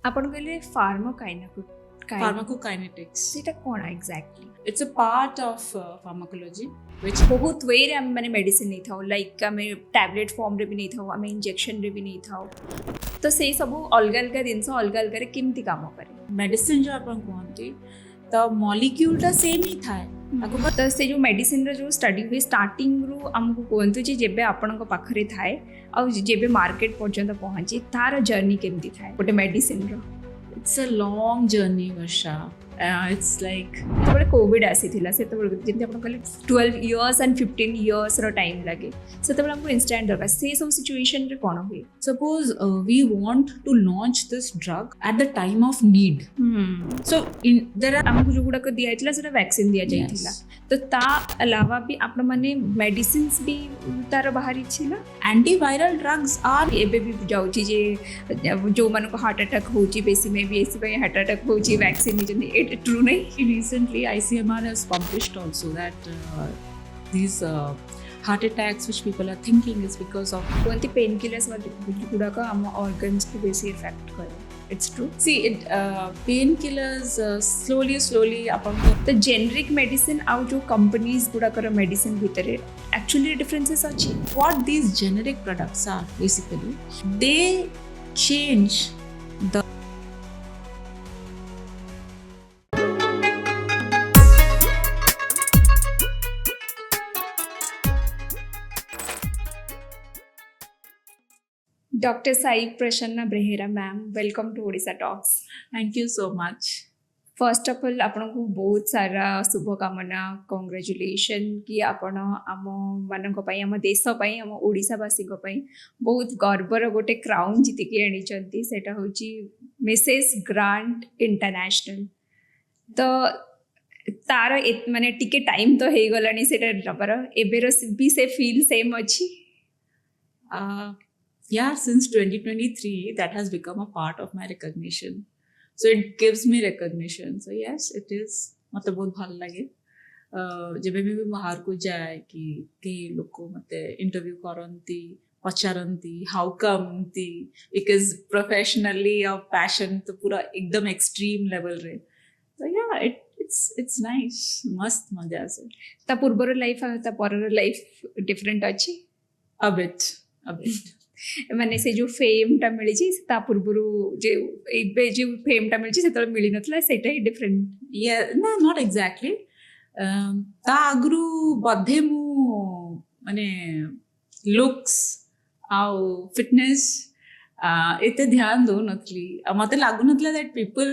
ଆପଣ କହିଲେ Pharmacokinetics. ସେଇଟା କ'ଣ exactly? It's a part of pharmacology which ବହୁତ ୱେରେ ଆମେ ମାନେ ମେଡ଼ିସିନ ନେଇଥାଉ, ଲାଇକ୍ ଆମେ ଟ୍ୟାବଲେଟ୍ ଫର୍ମରେ ବି ନେଇଥାଉ, ଆମେ ଇଞ୍ଜେକ୍ସନରେ ବି ନେଇଥାଉ। ତ ସେଇ ସବୁ ଅଲଗା ଅଲଗା ଜିନିଷ ଅଲଗା ଅଲଗାରେ କେମିତି କାମ କରେ? medicine जो आपण कहती तो molecule टा सेम ही था ताको ତ ସେ ଯେଉଁ ମେଡ଼ିସିନର ଯେଉଁ ଷ୍ଟଡି ହୁଏ ଷ୍ଟାର୍ଟିଂରୁ ଆମକୁ କୁହନ୍ତୁ ଯେ ଯେବେ ଆପଣଙ୍କ ପାଖରେ ଥାଏ ଆଉ ଯେବେ ମାର୍କେଟ ପର୍ଯ୍ୟନ୍ତ ପହଞ୍ଚେ ତାର ଜର୍ଣ୍ଣି କେମିତି ଥାଏ ଗୋଟେ ମେଡ଼ିସିନର? it's a long journey Varsha. It's like ଯେତେବେଳେ କୋଭିଡ଼ ଆସିଥିଲା ସେତେବେଳେ ଯେମିତି ଆପଣ କହିଲେ 12 years and 15 yearsର ଟାଇମ୍ ଲାଗେ, ସେତେବେଳେ ଆମକୁ ଇନଷ୍ଟାଣ୍ଟ ଦରକାର। ସେ ସବୁ ସିଚୁଏସନରେ କ'ଣ ହୁଏ? suppose we want to launch this drug at the time of need. So there are ଆମକୁ ଯେଉଁଗୁଡ଼ାକ ଦିଆଯାଇଥିଲା ସେଟା ଭ୍ୟାକ୍ସିନ୍ ଦିଆଯାଇଥିଲା। ତ ତା ଅଲାवा ବି ଆପଣମାନେ ମେଡ଼ିସିନ୍ସ ବି ତାର ବାହାରିଛି ନା? antiviral drugs are ଏବେ ବି ଯାଉଛି ଯେ ଯେଉଁମାନଙ୍କୁ ହାର୍ଟ ଆଟାକ୍ ହେଉଛି ବେଶୀ ମେ ବି ଏଥିପାଇଁ ହାର୍ଟ ଆଟାକ୍ ହେଉଛି ଭ୍ୟାକ୍ସିନ୍ ନେଇଛନ୍ତି, ଏଇଟା ଟ୍ରୁ ନାହିଁ? recently ICMR has published also that these heart attacks which people are thinking is because of କୁହନ୍ତି ପେନ୍ କିଲର୍ସ ଗୁଡ଼ାକ ଆମ ଅର୍ଗାନ୍ସକୁ ବେଶୀ ଇଫେକ୍ଟ କରେ। It's true? see it painkillers slowly upon ତ ଜେନେରିକ୍ ମେଡ଼ିସିନ୍ ଆଉ ଯେଉଁ କମ୍ପାନିଜ୍ ଗୁଡ଼ାକର ମେଡ଼ିସିନ୍ ଭିତରେ ଆକ୍ଚୁଆଲି ଡିଫରେନ୍ସେସ୍ ଅଛି। what these generic products are basically they change the doctor Sai Prasanna Behera ma'am, welcome to Odisha talks. thank you so much. First of all आपको बहुत सारा शुभकामना, कंग्रेचुलेशन कि आपण आम मानक आम देश आम ओडिशावासी बहुत गर्वर गोटे क्राउन जितिकी आनी सेटा होची मिसेस ग्रांट इंटरनेशनल। तो तार माने टिके टाइम तो हो गलानी सेटा नबर एबेर भी से फील सेम अच्छी? Yeah, since 2023 that has become a part of my recognition, so it gives me recognition, so yes it is मतलब बहुत भल लगे जब भी बाहर को जाए कि कई लोग मते इंटरव्यू करती पचारती हाउ कम ती बिकॉज प्रोफेशनली और पैशन तो पूरा एकदम एक्सट्रीम लेवल रे, so yeah it's nice, मस्त मजा से। ता पूर्वर लाइफ ता परर लाइफ डिफरेंट अच्छी? a bit माने से जो फेमटा मिली ता पूर्वर जो फेमटा मिली से मिली नथला सेटा ही different? yeah no not exactly ता आगरू बधे मु माने लुक्स आउ फिटनेस एते ध्यान दो नथली मते लागु नथला दैट पीपल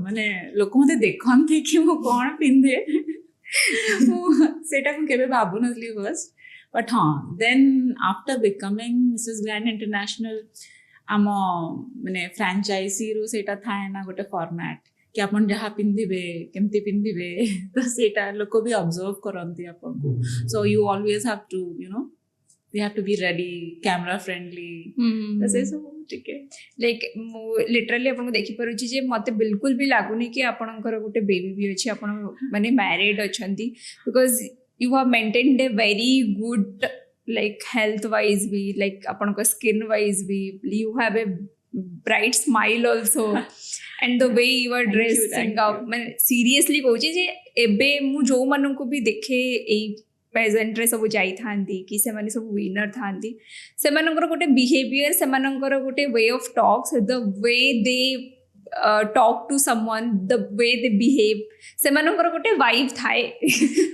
माने लोक मते देखंती कि मु कोन पिंधे सेटा मु केबे भाबु नथली first, but then after becoming Mrs. Grand International आम माने फ्रांचाइजी रो सेटा थाए ना गोटे फॉर्मेट कि आपण जहाँ पिंधिबे केमती पिंधिबे तो सेटा लोक भी ऑब्जर्व करंती आपण को, so you always have to you have to be ready, camera friendly, तो से सब ठीक है। लाइक लिटरली आपको देखि परुची जे मते बिल्कुल भी लागुनी कि आपणकर गोटे बेबी भी अछि, आपण माने मैरिड अछंती, because you have maintained a very good like health wise भी, like अपन को skin wise भी, you have a bright smile also and the way you are dressing up, मैं seriously कहूँ जे एबे मु जो मानन को भी देखे ए पेजेंट रे सब जाई थांती कि से माने सब विनर थांती, से मानकर गोटे बिहेवियर, से मानकर गोटे way of talks, the way they talk to someone, the way they behave, से मानकर गोटे वाइब थाए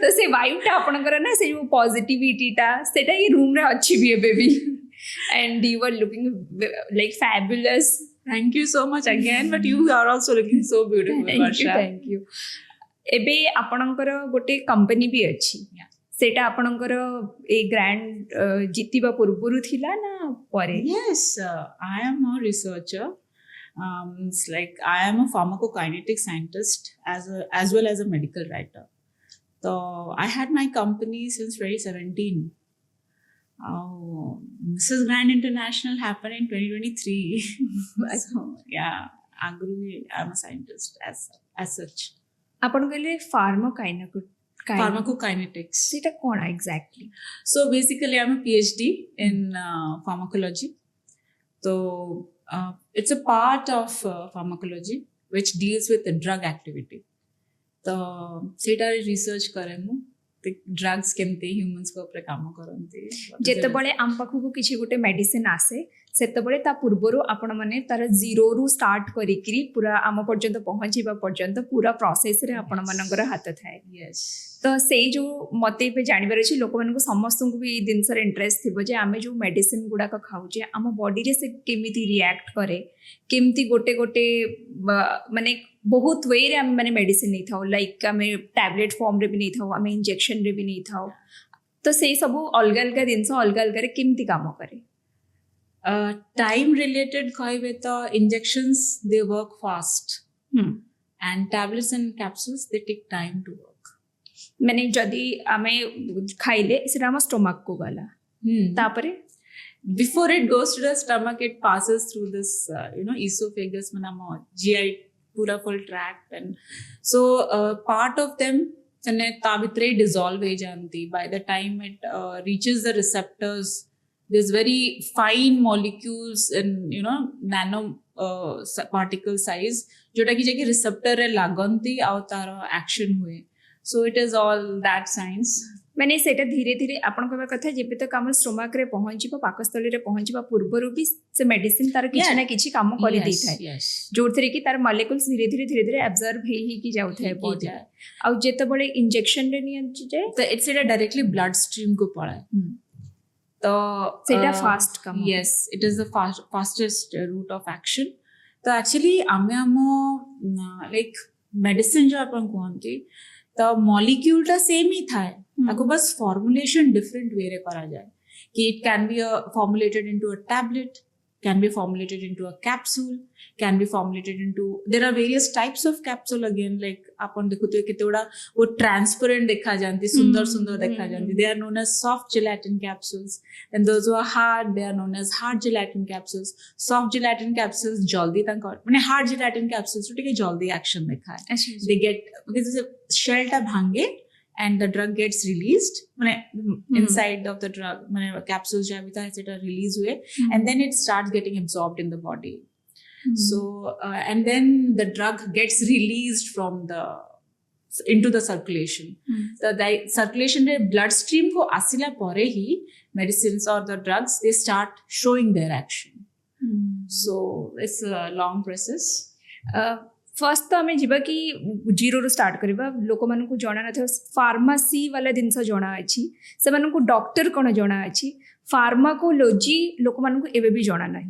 तो से वाइबटा आपणकर ना से जो पॉजिटिविटीटा सेटा ये रूम रे अच्छी भी एबे भी, and you are looking like fabulous. Thank you so much again, but you are also looking so beautiful, Varsha. Thank you. एबे आपणकर गोटे कंपनी भी अच्छी, सेटा आपणकर ए ग्रैंड जितिबा पूर्वरु थिला ना परे? Yes, I am a researcher. It's like I am a pharmacokinetic scientist as well as a medical writer. So I had my company since 2017. Mrs. Grand International happened in 2023. So yeah, I'm a scientist as such. आपण कहले Pharmacokinetics. सेटा कोन exactly? So basically I'm a PhD in pharmacology. So it's a part of pharmacology which deals with the drug activity. तो सेटारे research करे मु drugs केमते humans को ऊपर काम करंती ଯେତେବେଳେ ଆମ ପାଖକୁ କିଛି ଗୋଟେ ମେଡିସିନ ଆସେ ସେତେବେଳେ ତା ପୂର୍ବରୁ ଆପଣମାନେ ତାର ଜିରୋରୁ ଷ୍ଟାର୍ଟ କରିକିରି ପୁରା ଆମ ପର୍ଯ୍ୟନ୍ତ ପହଞ୍ଚିବା ପର୍ଯ୍ୟନ୍ତ ପୁରା ପ୍ରୋସେସରେ ଆପଣମାନଙ୍କର ହାତ ଥାଏ यस ତ ସେଇ ଯେଉଁ ମୋତେ ଏବେ ଜାଣିବାର ଅଛି ଲୋକମାନଙ୍କୁ ସମସ୍ତଙ୍କୁ ବି ଏଇ ଜିନିଷରେ ଇଣ୍ଟରେଷ୍ଟ ଥିବ ଯେ ଆମେ ଯେଉଁ ମେଡିସିନ ଗୁଡ଼ାକ ଖାଉଛେ ଆମ ବଡ଼ିରେ ସେ କେମିତି ରିଆକ୍ଟ କରେ କେମିତି ଗୋଟେ ଗୋଟେ ମାନେ ବହୁତ ୱେରେ ଆମେ ମାନେ ମେଡିସିନ ନେଇଥାଉ ଲାଇକ୍ ଆମେ ଟ୍ୟାବଲେଟ୍ ଫର୍ମରେ ବି ନେଇଥାଉ ଆମେ ଇଞ୍ଜେକ୍ସନରେ ବି ନେଇଥାଉ ତ ସେଇ ସବୁ ଅଲଗା ଅଲଗା ଜିନିଷ ଅଲଗା ଅଲଗାରେ କେମିତି କାମ କରେ टाइम रिलेटेड कहबे तो injections they work fast and tablets and capsules they take time to work ମାନେ ଯଦି ଆମେ ଖାଇଲେ ସେଟା ଆମ ଷ୍ଟୋମାକକୁ ଗଲା ତାପରେ before it goes to the stomach it passes through this esophagus manamo GI pura full tract and so part of them and ta bhitre dissolve he janti by the time it reaches the receptors there's very fine molecules in nano particle size jota ki jeki receptor re laganti au tar action hue so it is all that science ମାନେ ସେଇଟା ଧୀରେ ଧୀରେ ଆପଣ କହିବା କଥା ଯେବେ ତକ ଆମ ଷ୍ଟୋମାକରେ ପହଞ୍ଚିବ ପାକସ୍ଥଳୀରେ ପହଞ୍ଚିବା ପୂର୍ବରୁ ବି ସେ ମେଡିସିନ ତାର କିଛି ନା କିଛି କାମ କରିଦେଇଥାଏ ଯୋଉଥିରେ କି ତାର ମଲିକ୍ୟୁଲ୍ସ ଧୀରେ ଧୀରେ ଧୀରେ ଧୀରେ ଆବଜର୍ଭ ହେଇକି ଯାଉଥାଏ ବଡି ଆଉ ଯେତେବେଳେ ଇଞ୍ଜେକ୍ସନରେ ନିଆଯାଏ ତ ସେଇଟା ଡାଇରେକ୍ଟଲି ବ୍ଲଡ ଷ୍ଟ୍ରିମ୍ କୁ ପଳାଏ ତ ସେଇଟା ଫାଷ୍ଟ କାମ yes it is the fastest route of action ତ actually ଆମେ ଆମ like medicine जो अपन कहନ୍ତି तो मॉलिक्यूल टा सेम ही था ताको बस फॉर्मुलेशन डिफरेंट वे रे करा जाए कि it can be formulated into a tablet can be formulated into a capsule can be formulated into there are various types of capsule again like अपन देखुते केतेडा वो ट्रांसपेरेंट देखा जानती सुंदर सुंदर देखा जानती they are known as soft gelatin capsules and those who are hard they are known as hard gelatin capsules soft gelatin capsules जल्दी तक माने हार्ड जेलेटिन कैप्सूल्स टिके जल्दी एक्शन देखा है दे गेट बिकॉज़ शेल टा भांगे and the drug gets released inside of the drug capsules jo abhi ta release hue and then it starts getting absorbed in the body so and then the drug gets released from the into the circulation the circulation re blood stream ko asila pore hi medicines or the drugs they start showing their action so it's a long process first तो आम जा कि zero start करवा लोक मान जना न pharmacy वाला जिनस जना अच्छी से डॉक्टर कौन जना अच्छी फार्माकोलोजी लोक मान भी जना ना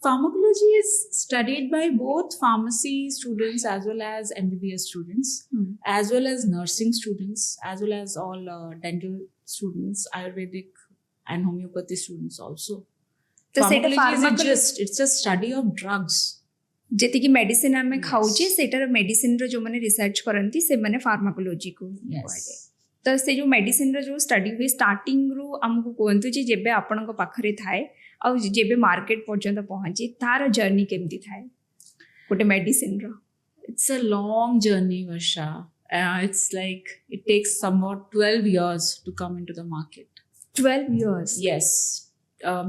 Pharmacology is studied by both pharmacy students as well as MBBS students, as well as nursing students, as well as all dental students, Ayurvedic and homeopathy students also. Pharmacology is it's a study of drugs. जेतिकी medicine आम खाऊे सेटार medicine जो मैंने research करती से मैंने pharmacology को तो से जो मेडिसिन जो स्टडी हुए स्टार्टिंग रु आमको कहतु जे जेबे आपण पाखरे थाए आ जेबे मार्केट पर्यंत पहुँचे तार जर्नी केमती थाए गोटे मेडिसिन रो इट्स अ लॉन्ग जर्नी वर्षा it's like it takes somewhat 12 years to come into the market 12 years yes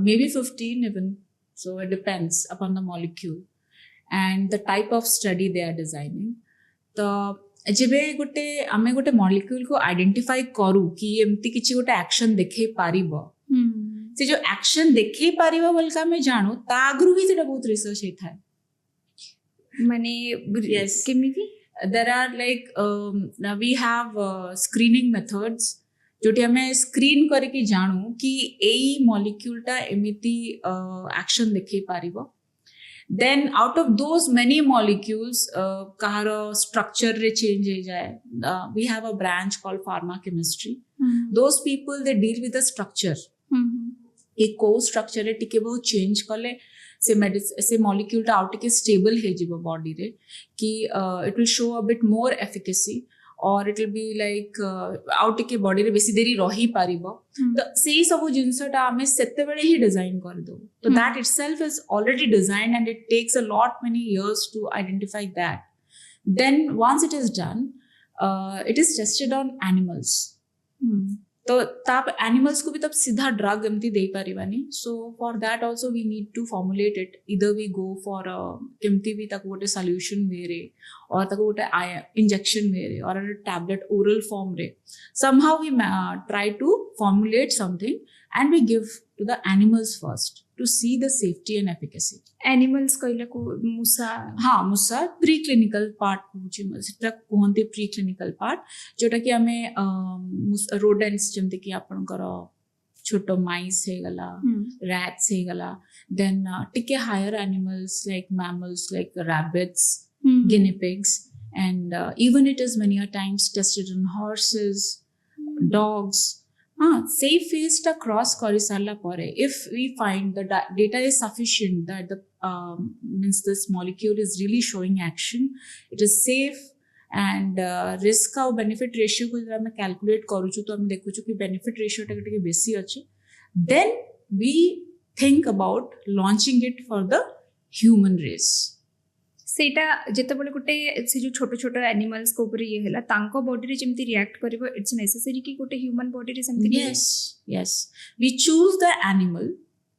maybe 15 even so it depends upon the molecule and the type of study they are designing तो जेबे गोटे आमे गोटे molecule को identify करू कि एमती किछि गोटे एक्शन देखै पारिबो से जो एक्शन देखै पारिबो बोलका हमें जानू ता आगरु ही सेटा बहुत रिसर्च हे थाए माने yes केमिति there are like now we have screening methods जोटी हमें स्क्रीन करके जानू कि एई मॉलिक्यूल टा एमिति एक्शन देखै पारिबो then out of those many molecules kaharo structure re change he jaye we have a branch called pharma chemistry those people they deal with the structure a co structure re tike bahut change kale se molecule ta out ke stable he jibo body re ki it will show a bit more efficacy or it will be like out के body रे बेसी देरी रही पारिबो तो सेही सब जिंसटा हमें सेते बेले ही डिजाइन कर दो तो that itself is already designed and it takes a lot many years to identify that then once it is done it is tested on animals तो ताप एनिमल्स को भी तब सीधा ड्रग एमती दे पारिबानी so for that also we need to formulate it either we go for केमती भी ताको गोटे सॉल्यूशन वे रे और ताको गोटे इंजेक्शन वे रे और टैबलेट ओरल फॉर्म रे somehow we try to formulate something and we give to the animals first to see the safety and efficacy. Animals कहले को मूसा हाँ मुसा प्री क्लिनिकल पार्ट सेटा कहते प्री क्लिनिकल पार्ट जोटा कि आम रोडेंट्स जमती कि आपणकर छोट माइस हो गला रैट्स हो गला देन टिके higher animals like mammals like rabbits guinea pigs and even it is many a times tested on horses dogs safe phase ta cross kari sarla pare if we find the data is sufficient that the means this molecule is really showing action it is safe and risk और benefit ratio को जब मैं calculate करूँ तो हम देखूँ कि benefit ratio टा के बेसी अच्छे then we think about launching it for the human race. सेटा जेतेबेले गोटे से जो छोट छोट एनिमल्स को ऊपर ये हैला तांको बॉडी रे जेमती रिएक्ट करबो इट्स नेसेसरी कि गोटे ह्यूमन बॉडी रे something yes yes we choose the animal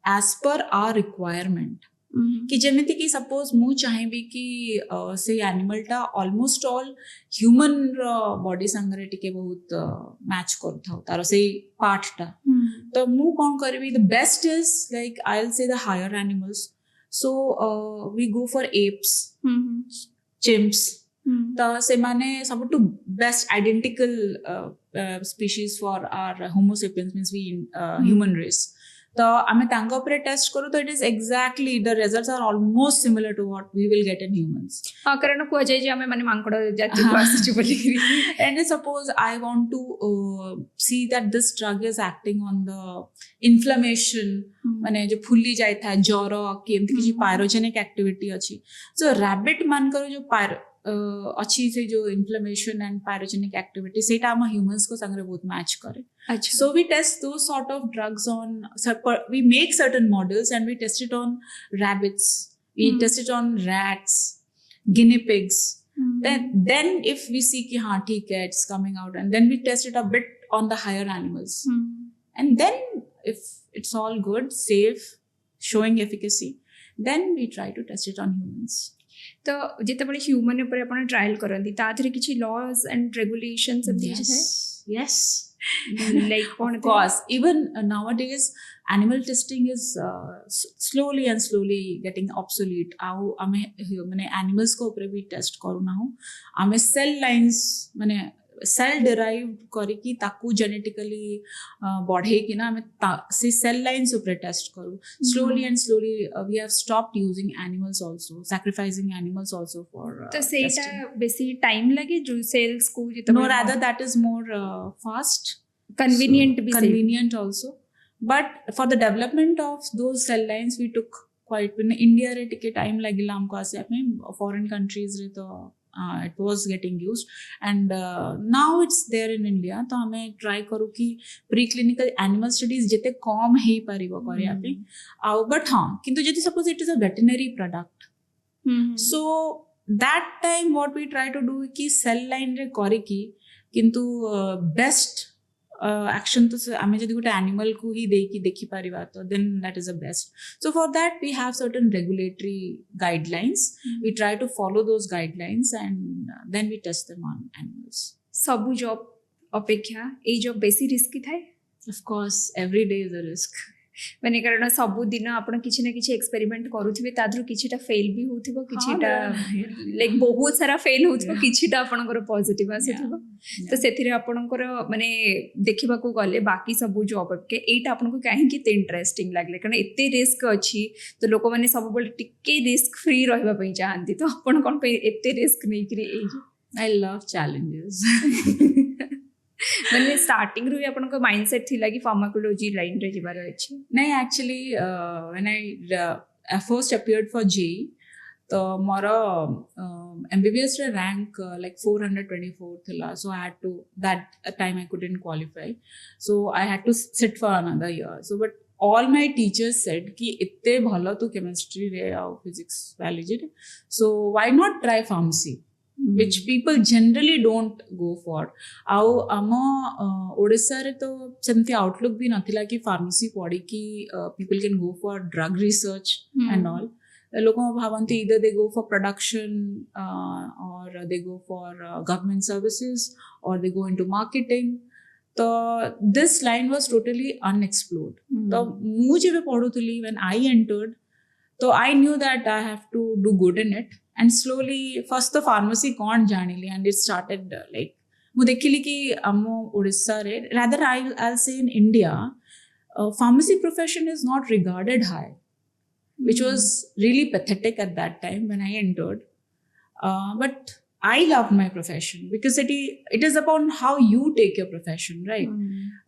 as per our requirement कि जेमिति कि सपोज मु चाहेबी कि से एनिमल टा ऑलमोस्ट ऑल ह्यूमन बॉडी संगरे टिके बहुत मैच करथाउ तार से पार्ट टा तो मु कोन करबी the best is like I will say the higher animals so we go for apes chimps तो से माने सबटू best identical species for our homo sapiens means we human race तो आमे तांका ऊपर टेस्ट करू तो it is exactly the results are almost similar to what we will get in humans हां कारण को जाय जे आमे माने मांकड़ जाति को आसी बोली and suppose I want to see that this drug is acting on the inflammation माने जो फुल्ली जाय था ज्वर कि एमती कि पायरोजेनिक एक्टिविटी अछि सो रैबिट मान कर जो अच्छी से जो इन्फ्लेमेशन एंड पायरोजेनिक एक्टिविटी सेटा हम ह्यूमंस को संगे बहुत मैच करे अच्छा so we test those sort of drugs on we make certain models and we test it on rabbits we test it on rats guinea pigs then if we see ki ha theek hai it's coming out and then we test it a bit on the higher animals and then if it's all good safe showing efficacy then we try to test it on humans. तो जेतेबेले human ऊपर आपण trial करंती ता थरे किछि laws and regulations सब this है yes like of course even nowadays animal testing is slowly and slowly getting obsolete आउ आमे माने एनिमल्स को ऊपर भी टेस्ट करू ना हो आमे सेल लाइंस माने सेल डिराइव्ड करी कि ताकू जेनेटिकली बढ़े कि ना हमें से सेल लाइंस ऊपर टेस्ट करू slowly and slowly we have stopped using animals also sacrificing animals also for तो सेटा बेसी टाइम लगे जो सेल्स को no rather that is more fast convenient so, convenient also but for the development of those cell lines we took quite in India रे टिके time लागिला हमको आसे अपने foreign countries रे तो it was getting used and now it's there in India तो हमें try करू कि preclinical animal studies जिते कम हे परिबो करिया पे आउ but हाँ किंतु जति suppose it is a veterinary product so that time what we try to do कि cell line रे करी कि किंतु best action तो आमे जदि गोटे animal को ही देकी देखि परिबा तो then that is the best so for that we have certain regulatory guidelines we try to follow those guidelines and then we test them on animals सबु जॉब अपेक्षा ए जॉब बेसी रिस्की थाए of course every day is a risk माने कारण सबु दिन आपण किछि ना किछि एक्सपेरिमेंट करूथिबे ताद्रु किछिटा फेल भी होथिबो किछिटा लाइक बहुत सारा फेल होथिबो किछिटा आपनकर पॉजिटिव आसीथिबो तो सेथिरे आपनकर माने देखिबा को गले बाकी सबु जॉब के एटा आपनको काहे कि इंटरेस्टिंग लागले कारण एते रिस्क अछि तो लोक माने सब बोल टिके रिस्क फ्री रहबा पई चाहंती तो आपण कोन पे एते रिस्क नै करी ए I love challenges माने स्टार्टिंग रू आपन को माइंडसेट थिला कि फार्माकोलॉजी लाइन रे जिबार अछि नहीं actually when I first appeared for JEE तो मोर MBBS रे रैंक लाइक 424 थिला so I had to that time I couldn't qualify so I had to sit for another year so but all my teachers said कि इत्ते भलो तो chemistry रे और फिजिक्स बायोलॉजी रे so why not try pharmacy which people generally don't go for. ଆଉ ଆମ ଓଡ଼ିଶାରେ ତ ସେମିତି ଆଉଟଲୁକ୍ ବି ନଥିଲା କି ଫାର୍ମାସି ପଢ଼ିକି people can go for drug research and all. ଲୋକମାନେ ଭାବନ୍ତି either they go for production or they go for government services or they go into marketing. तो this line was totally unexplored. तो ମୁଁ ଯେବେ ପଢ଼ୁଥିଲି when I entered, so I knew that I have to do good in it, and slowly first the pharmacy कौन जानिली, and it started like ମୁଁ ଦେଖିଲି कि ଆମ ଓଡ଼ିଶାରେ, rather I'll say in India, pharmacy profession is not regarded high, which was really pathetic at that time when I entered. But I loved my profession because it is upon how you take your profession, right?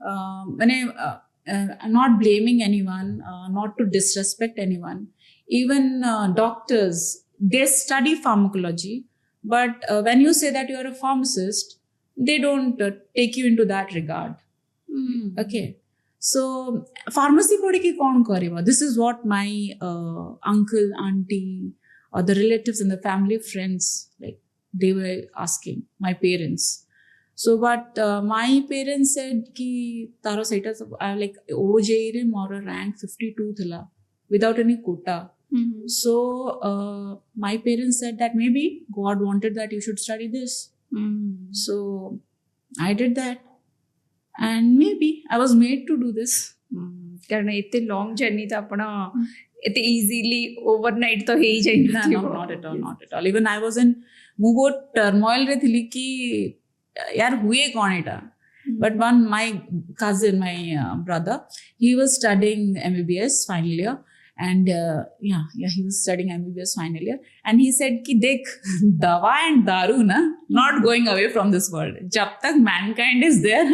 I'm not blaming anyone, not to disrespect anyone. Even doctors, they study pharmacology, but when you say that you are a pharmacist, they don't take you into that regard. Okay, so pharmacy पढ़ी के कौन करेगा? This is what my uncle, auntie, or the relatives and the family friends, like, they were asking my parents. So but my parents said कि तारो सेटा like OJE रे मोर rank 52 थिला without any quota. So my parents said that maybe God wanted that you should study this. So I did that, and maybe I was made to do this. कारण एते long journey तो आपण एते easily overnight तो हे ही जाई No, not at all, not at all. Even I was in ମୁଁ ବହୁତ ଟର୍ମୋଇଲ ରେ ଥିଲି କି यार हुए कौन एटा. But one, my cousin, my brother, he was studying MBBS final year, and he was studying MBBS final year, and he said कि देख दवा and दारू ना not going away from this world. जब तक mankind is there,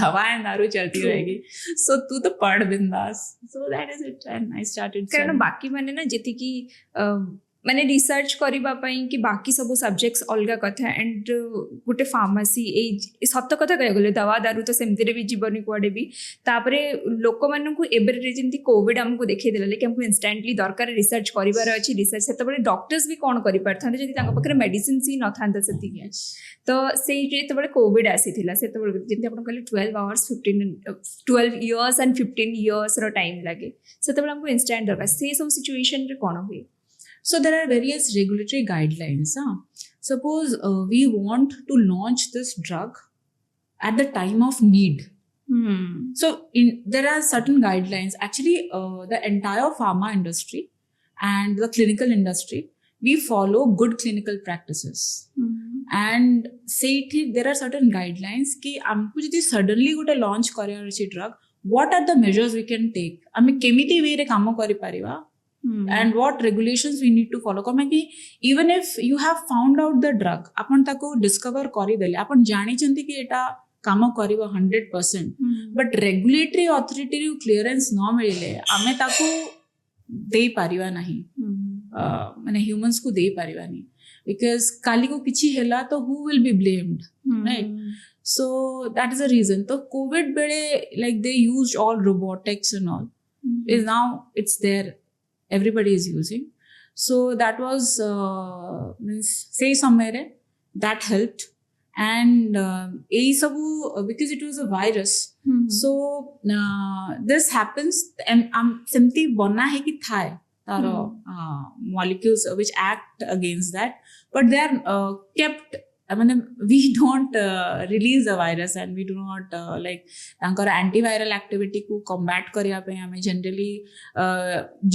दवा and दारू चलती रहेगी. So तू तो पढ़ बिंदास. So that is it, and I started. कारण बाकी माने ना जेति की माने रिसर्च करबा पई कि बाकी सब सब्जेक्ट्स अलगा कथा एंड गोटे फार्मासी ए सत्य कथा कह गले दवा दारू तो सेमती रे भी जीवन कुआडे भी तापरे लोक मानन को एबर रे जेमती कोविड हमको देखै देला कि हमको इंस्टेंटली दरकार रिसर्च करिवार अछि. रिसर्च सेते बळे डॉक्टर्स भी कोन करि परथांते जदि तांका पकरे मेडिसिन सी न थांता सेति. तो सेई जेते बळे कोविड आसीथिला सेते बळे जेमती आपण कहले 12 इयर्स एंड 15 इयर्स रो टाइम लागे सेते बळे हमको इंस्टेंट दरकार से सब सिचुएशन रे कोन होई. So there are various regulatory guidelines. Suppose we want to launch this drug at the time of need. So there are certain guidelines. Actually, the entire pharma industry and the clinical industry, we follow good clinical practices. And say there are certain guidelines कि हमको यदि suddenly गोटे launch करियार अछि drug, what are the measures we can take? आमे केमिति वे रे काम करि परिबा. And what regulations we need to follow. कमे कि even if you have found out the drug, अपन ताको discover करि देले, अपन जानि चंती कि एटा काम करिवो 100%, but regulatory authority रू clearance न मिले आमे ताको दे पारिवा नहीं, माने humans को दे पारिवा नहीं, because काली को किछि हेला तो who will be blamed, right? So that is the reason. तो COVID बेले like they used all robotics and all. Is now it's there. Everybody is using. So that was means say somewhere that helped, and because it was a virus. So this happens. Simply bonna hai ki thai taro molecules which act against that, but they are kept. I mean, we don't release the virus, and we do not like तांकर antiviral activity को combat करिया पे हमें generally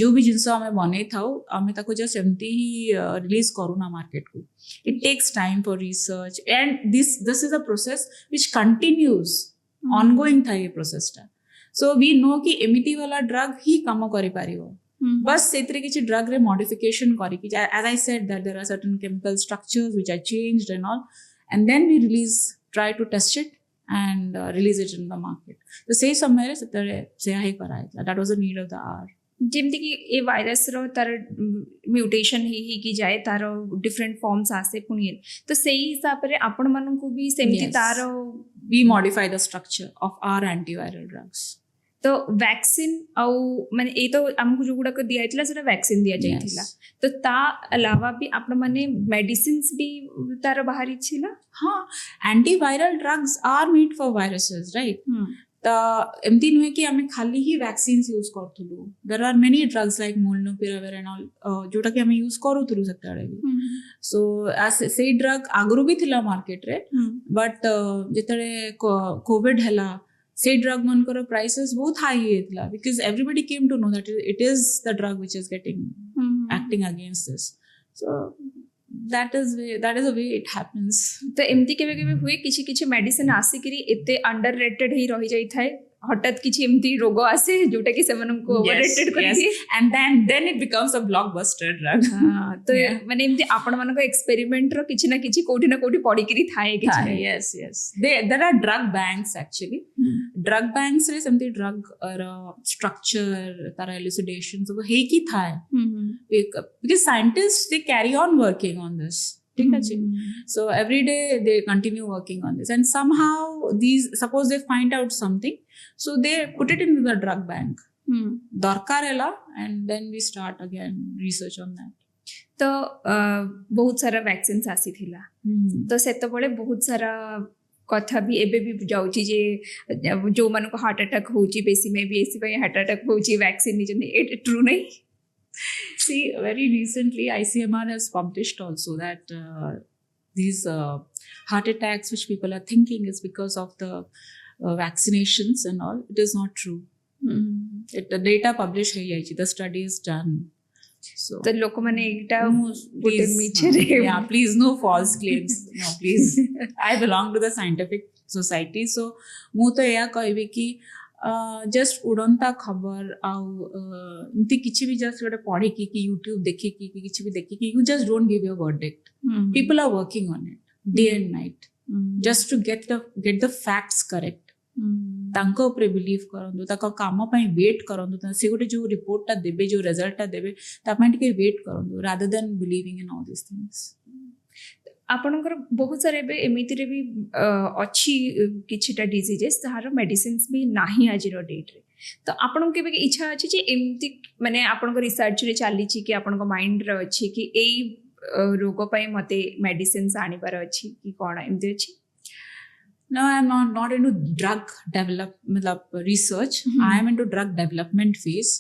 जो भी जिनसे हमें बने थाओ हमें ताको just empty ही release करू ना market को. It takes time for research, and this is a process which continues, ongoing था ये process टा. So we know कि एमिटी वाला drug ही काम करि पारिबो. बस सेतरे किछि ड्रग रे मॉडिफिकेशन करी कि as I said that there are certain chemical structures which are changed and all, and then we try to test it and release it in the market. तो से समय रे सेतरे से हाई कराय. That was the need of the hour. जेमती कि ए virus रो तार mutation ही कि जाए तार डिफरेंट फॉर्म्स आसे पुनी तो सेही हिसाब रे आपण मानन को भी सेमती तार we modify the structure of our antiviral drugs. तो वैक्सीन आउ माने ए तो हमको जो गुडा को दिया इतला सेटा वैक्सीन दिया जाइथिला Yes. तो ता अलावा भी आपण माने मेडिसिन्स भी तार बाहरी छिला हाँ antiviral drugs are made for viruses right तो एमती नुहे कि आमे खाली ही वैक्सीन्स यूज करथुलु there are many drugs like molnupiravir and all जोटा कि आमे यूज करूथुलु सकाळे भी सो से ड्रग आगरु भी थिला मार्केट रे बट जेतरे कोविड हैला से ड्रग मनकर प्राइसेस बहुत हाई हेतला because everybody came to know that it is the drug which is getting acting against this. So that is the way it happens. तो एमती केबे केबे हुए किछि किछि मेडिसिन आसिकरी एते अंडररेटेड ही रहि जाई थाए हठात किछि एमती रोग आसे जोटा कि सेमन को ओवररेटेड कर दिए and then it becomes a blockbuster drug. हां तो माने एमती आपण मानको एक्सपेरिमेंट रो किछि ना किछि कोठी ना कोठी पडिकरी थाए किछि yes there are drug banks actually. Drug banks रे सेमती drug structure तारा elucidation सब हे की थाए because scientists they carry on working on this. So every day they continue working on this and somehow suppose they find out something so they put it into the drug bank darkar hela and then we start again research on that. तो बहुत सारा vaccine आसी थिला तो सेत बळे बहुत सारा कथा भी एबे भी जाउची जे जो मन को हार्ट अटैक होची बेसी में भी एसी हार्ट अटैक होची वैक्सीन निजन इट ट्रू नहीं. See, very recently, ICMR has published also that these heart attacks, which people are thinking is because of the vaccinations and all, it is not true. The data published here, the study is done. So, the लोक माने एकटा please, yeah, please no false claims. No, please. I belong to the scientific society, so ମୁଁ ତ ଏହା କହିବି କି just उड़ंता खबर आमती किसी भी जस्ट गोटे पढ़ी कि यूट्यूब देखी कि किसी भी देखी कि you just don't give your verdict. People are working on it day and night just to get the facts correct. तांको ऊपर बिलीव करंदु ताको काम पई वेट करंदु से गोटे जो रिपोर्टटा देबे जो रिजल्टटा देबे ता पई टिके वेट करंदु rather than believing in all this things. आपणकर बहुत सारे एमती भी अच्छी किछिटा डिजीजेस तार मेडिसिन्स भी नाही आज डेट रे तो आपन के इच्छा अच्छी जे एमती माने आपन रिसर्च रे चली कि आपन माइंड रे अच्छी कि एई रोग पई मते मेडिसिन्स आनिबार अच्छी कि कोन एमती अच्छी. No, I am not into drug develop research. I am into drug development phase.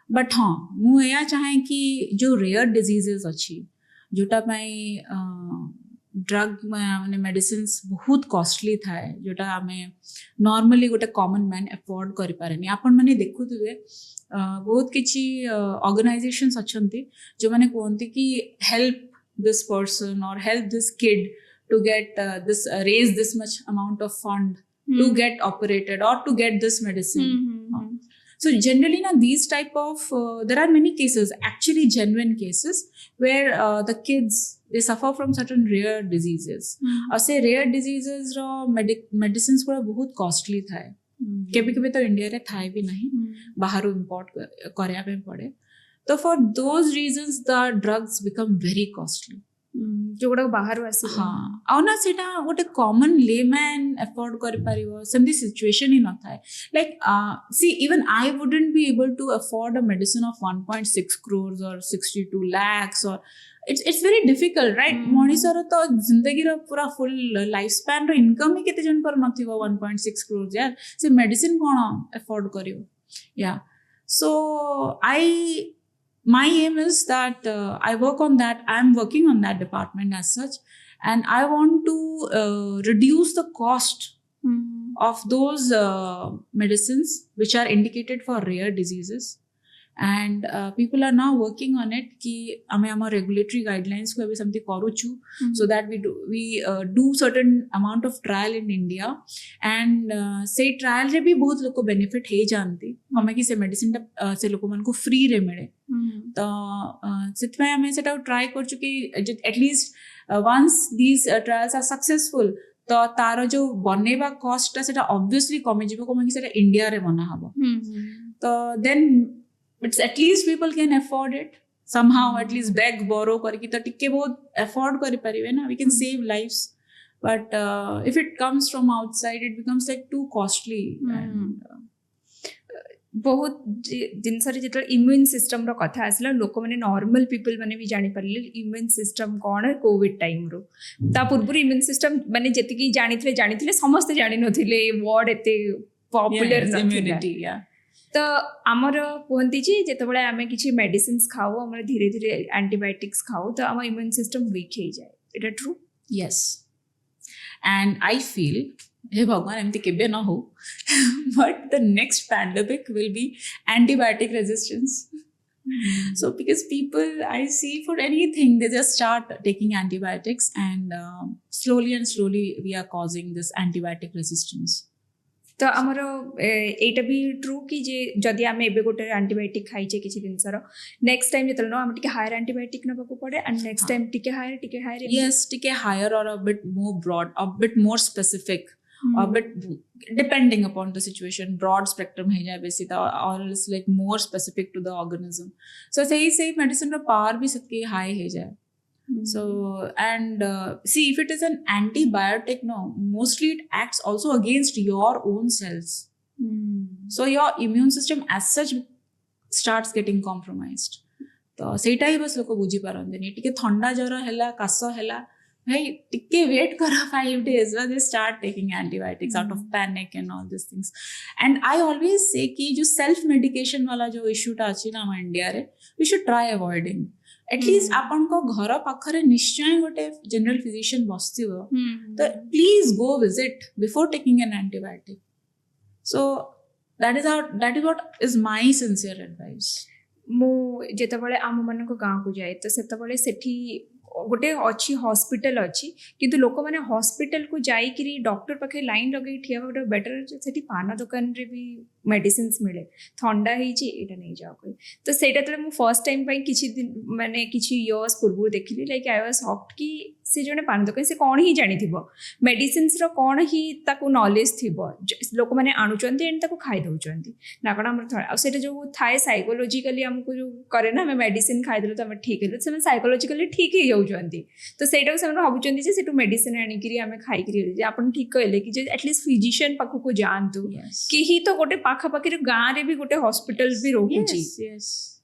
But हाँ मु या चाहे कि जो रेयर डिजीजेस अच्छी जोटा पाई ड्रग माने मेडिसिन्स बहुत कॉस्टली थाए जोटा आमे नॉर्मली गोटे कॉमन मैन अफोर्ड करि पारेनी. आपण माने देखुथिबे बहुत किछि ऑर्गेनाइजेशंस अछंती जो माने कोंती कि हेल्प दिस पर्सन और help this kid to get this raise this much amount of fund to get operated or to get this medicine. So generally now these type of there are many cases, actually genuine cases where the kids they suffer from certain rare diseases. और से rare diseases रो medicines पूरा बहुत costly था है. कभी तो India रे था भी नहीं बाहरों import करया पे पड़े. तो for those reasons the drugs become very costly. जोड़ा बाहर आसी हाँ और ना सेटा गोटे कॉमन लेमैन अफोर्ड कर पारिबो सेमती सिचुएशन ही न थाए. Like see even I wouldn't be able to afford a medicine of 1.6 crores or 62 lakhs or it's very difficult right. मनीषर तो जिंदगी रो पूरा फुल लाइफ स्पैन रो इनकम ही केते जन पर नथिबो 1.6 crores यार से मेडिसिन कोन अफोर्ड करियो. या सो my aim is that I work on that. I'm working on that department as such, and I want to reduce the cost of those medicines which are indicated for rare diseases. And people are now working on it कि हमें हमारे regulatory guidelines को अभी समझे करूँचु so that we do certain amount of trial in India and से trial रे भी बहुत लोग को benefit है जानती हमें कि से medicine टा से लोगों मन को free रे मिले तो सिर्फ में हमें सेटा try कर चुकी at least once these trials are successful तो तारो जो बनेवा cost टा सेटा obviously कमे जीवो को मगी सेटा India रे बना हवा तो then but at least people can afford it somehow at least beg borrow करके तो टिके बहुत afford करी परिवे ना we can save lives but if it comes from outside it becomes like too costly and बहुत जिनस जो इम्यून सिस्टम रो कथा आसला लोक मैंने नॉर्मल पीपल मैंने भी जानी पारले इम्यून सिस्टम कौन है कोविड टाइम रो ता पूर्व इम्यून सिस्टम मैंने जति जानी समस्त जानी नथिले वर्ड एते पॉपुलर immunity, yeah. तो आमर कहती जे जितेबाला आम कि मेडिसिन्स खाऊ आम धीरे धीरे एंटीबायोटिक्स खाऊ तो आम इम्यून सिस्टम वीक हो जाए इटा true Yes. And I feel, हे भगवान एमती केबे ना हो, but the next pandemic will be antibiotic resistance. So because people I see for anything they just start taking antibiotics and slowly we are causing this antibiotic resistance. तो आमर एटा भी true कि जे जदि आम एबे गोटे एंटीबायोटिक खाइचे किसी जिनसर नेक्स्ट टाइम जतल आम टिके हायर एंटीबायोटिक नबाकू पड़े एंड नेक्स्ट टाइम टिके हायर Yes, टिके higher or a bit more broad, a bit more specific, a bit depending upon the situation. Broad spectrum है जाए बेसी तो or else like more specific to the organism. So सही medicine रो power भी सबके high है जाए. So and see if it is an antibiotic, no, mostly it acts also against your own cells. So your immune system as such starts getting compromised. तो सेटा ही बस लोग बुझी पारंतनी टिके थंडा जर हैला कास हैला भाई टिके वेट करा 5 days when they start taking antibiotics out of panic and all these things. And I always say कि जो self medication वाला जो issue टा अछि ना हम इंडिया रे we should try avoiding. At least आपण को घर पाखरे निश्चय गोटे जनरल फिजिशियन बसथिबो तो please go visit before taking an antibiotic. So that is what is my sincere advice. मु जेतेबेले आम मन को गाँव को जाए तो सेतेबेले सेठी गोटे अच्छी हॉस्पिटल अच्छी किंतु लोक मैंने हॉस्पिटल को जाइकरी डॉक्टर पाखे लाइन लगे ठिया गोटे बेटर सेठी पान दुकान रे भी मेडिसिन्स मिले थंडा होटा नहीं जाओ कही तो सेटा तो फर्स्ट टाइम किसी दिन माने किसी इयर्स पूर्व देखिली लाइक आई वाज शॉक्ड कि से जने पान दुकान से कौन ही जानी थिबो मेडिसिन्स रो कौन ही ताको नॉलेज थिबो लोक माने आनुचंती एंड ताको खाई दउचंती ना कण हमर आ सेटा जो थाए साइकोलॉजिकली हमको जो करे ना हमें मेडिसिन खाई देलो तो हम ठीक हेलो से साइकोलॉजिकली ठीक ही जाउचंती तो सेटा से भाबुचंती जे सेटू मेडिसिन आनिकरी हमें खाई करी जे आपन ठीक कहले कि जे एटलीस्ट फिजिशियन पाखो को जानतु कि ही तो गोटे पाखापाखि गाँव रे भी गोटे हॉस्पिटल भी रोची.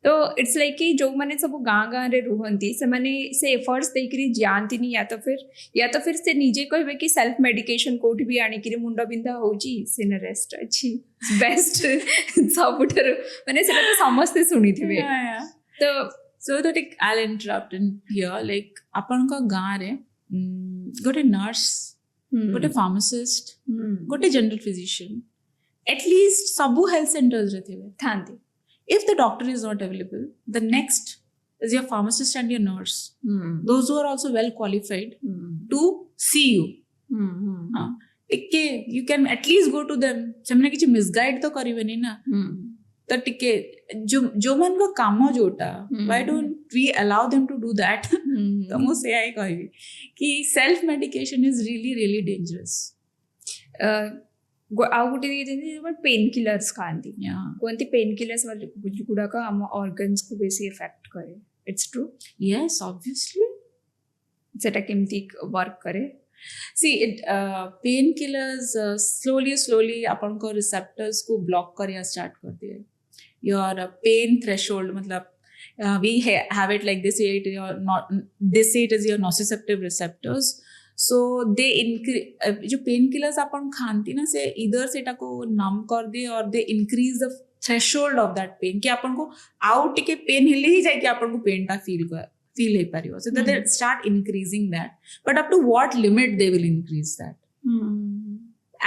तो इट्स लाइक कि जो मैंने सब गाँव रे रुहंती से माने से एफर्ट्स देकरी जानती नहीं या तो फिर से निजे कहबे कि सेल्फ मेडिकेशन कोठी भी आनिकरी मुंड बिंधा होची से रेस्ट अच्छी बेस्ट सबुठर माने सेटा तो समस्त सुनी थिबे. तो so that I'll interrupt in here like अपन का गाँव रे गोटे नर्स गोटे फार्मासिस्ट गोटे जनरल फिजिशियन एटलीस्ट सबू हेल्थ सेंटर्स रे थिबे थांती. If the doctor is not available, the next is your pharmacist and your nurse. Those who are also well qualified to see you. You can at least go to them. semane kichi misguide to karibeni na. तो टिके जो मन को काम जोटा why don't we allow them to do that. तो मु से आई कहबी कि self medication is really dangerous. आउ गोटे पेन किलर्स खाती कहती पेन किलर्स गुड़ाक आम ऑर्गन्स को बेसी इफेक्ट करे. It's true. Yes, obviously. सेटा केमती वर्क करे. See it painkillers slowly अपन को receptors को block करिया start कर दिए. Your pain threshold मतलब we have it like this it is your nociceptive receptors. So they increase जो पेन किलर्स अपन खाती ना से इधर से को नम कर दे और they increase the threshold of that pain कि अपन को आउट के पेन हिले ही जाए कि अपन को पेन टा फील है पारियो. So that they start increasing that, but up to what limit they will increase that.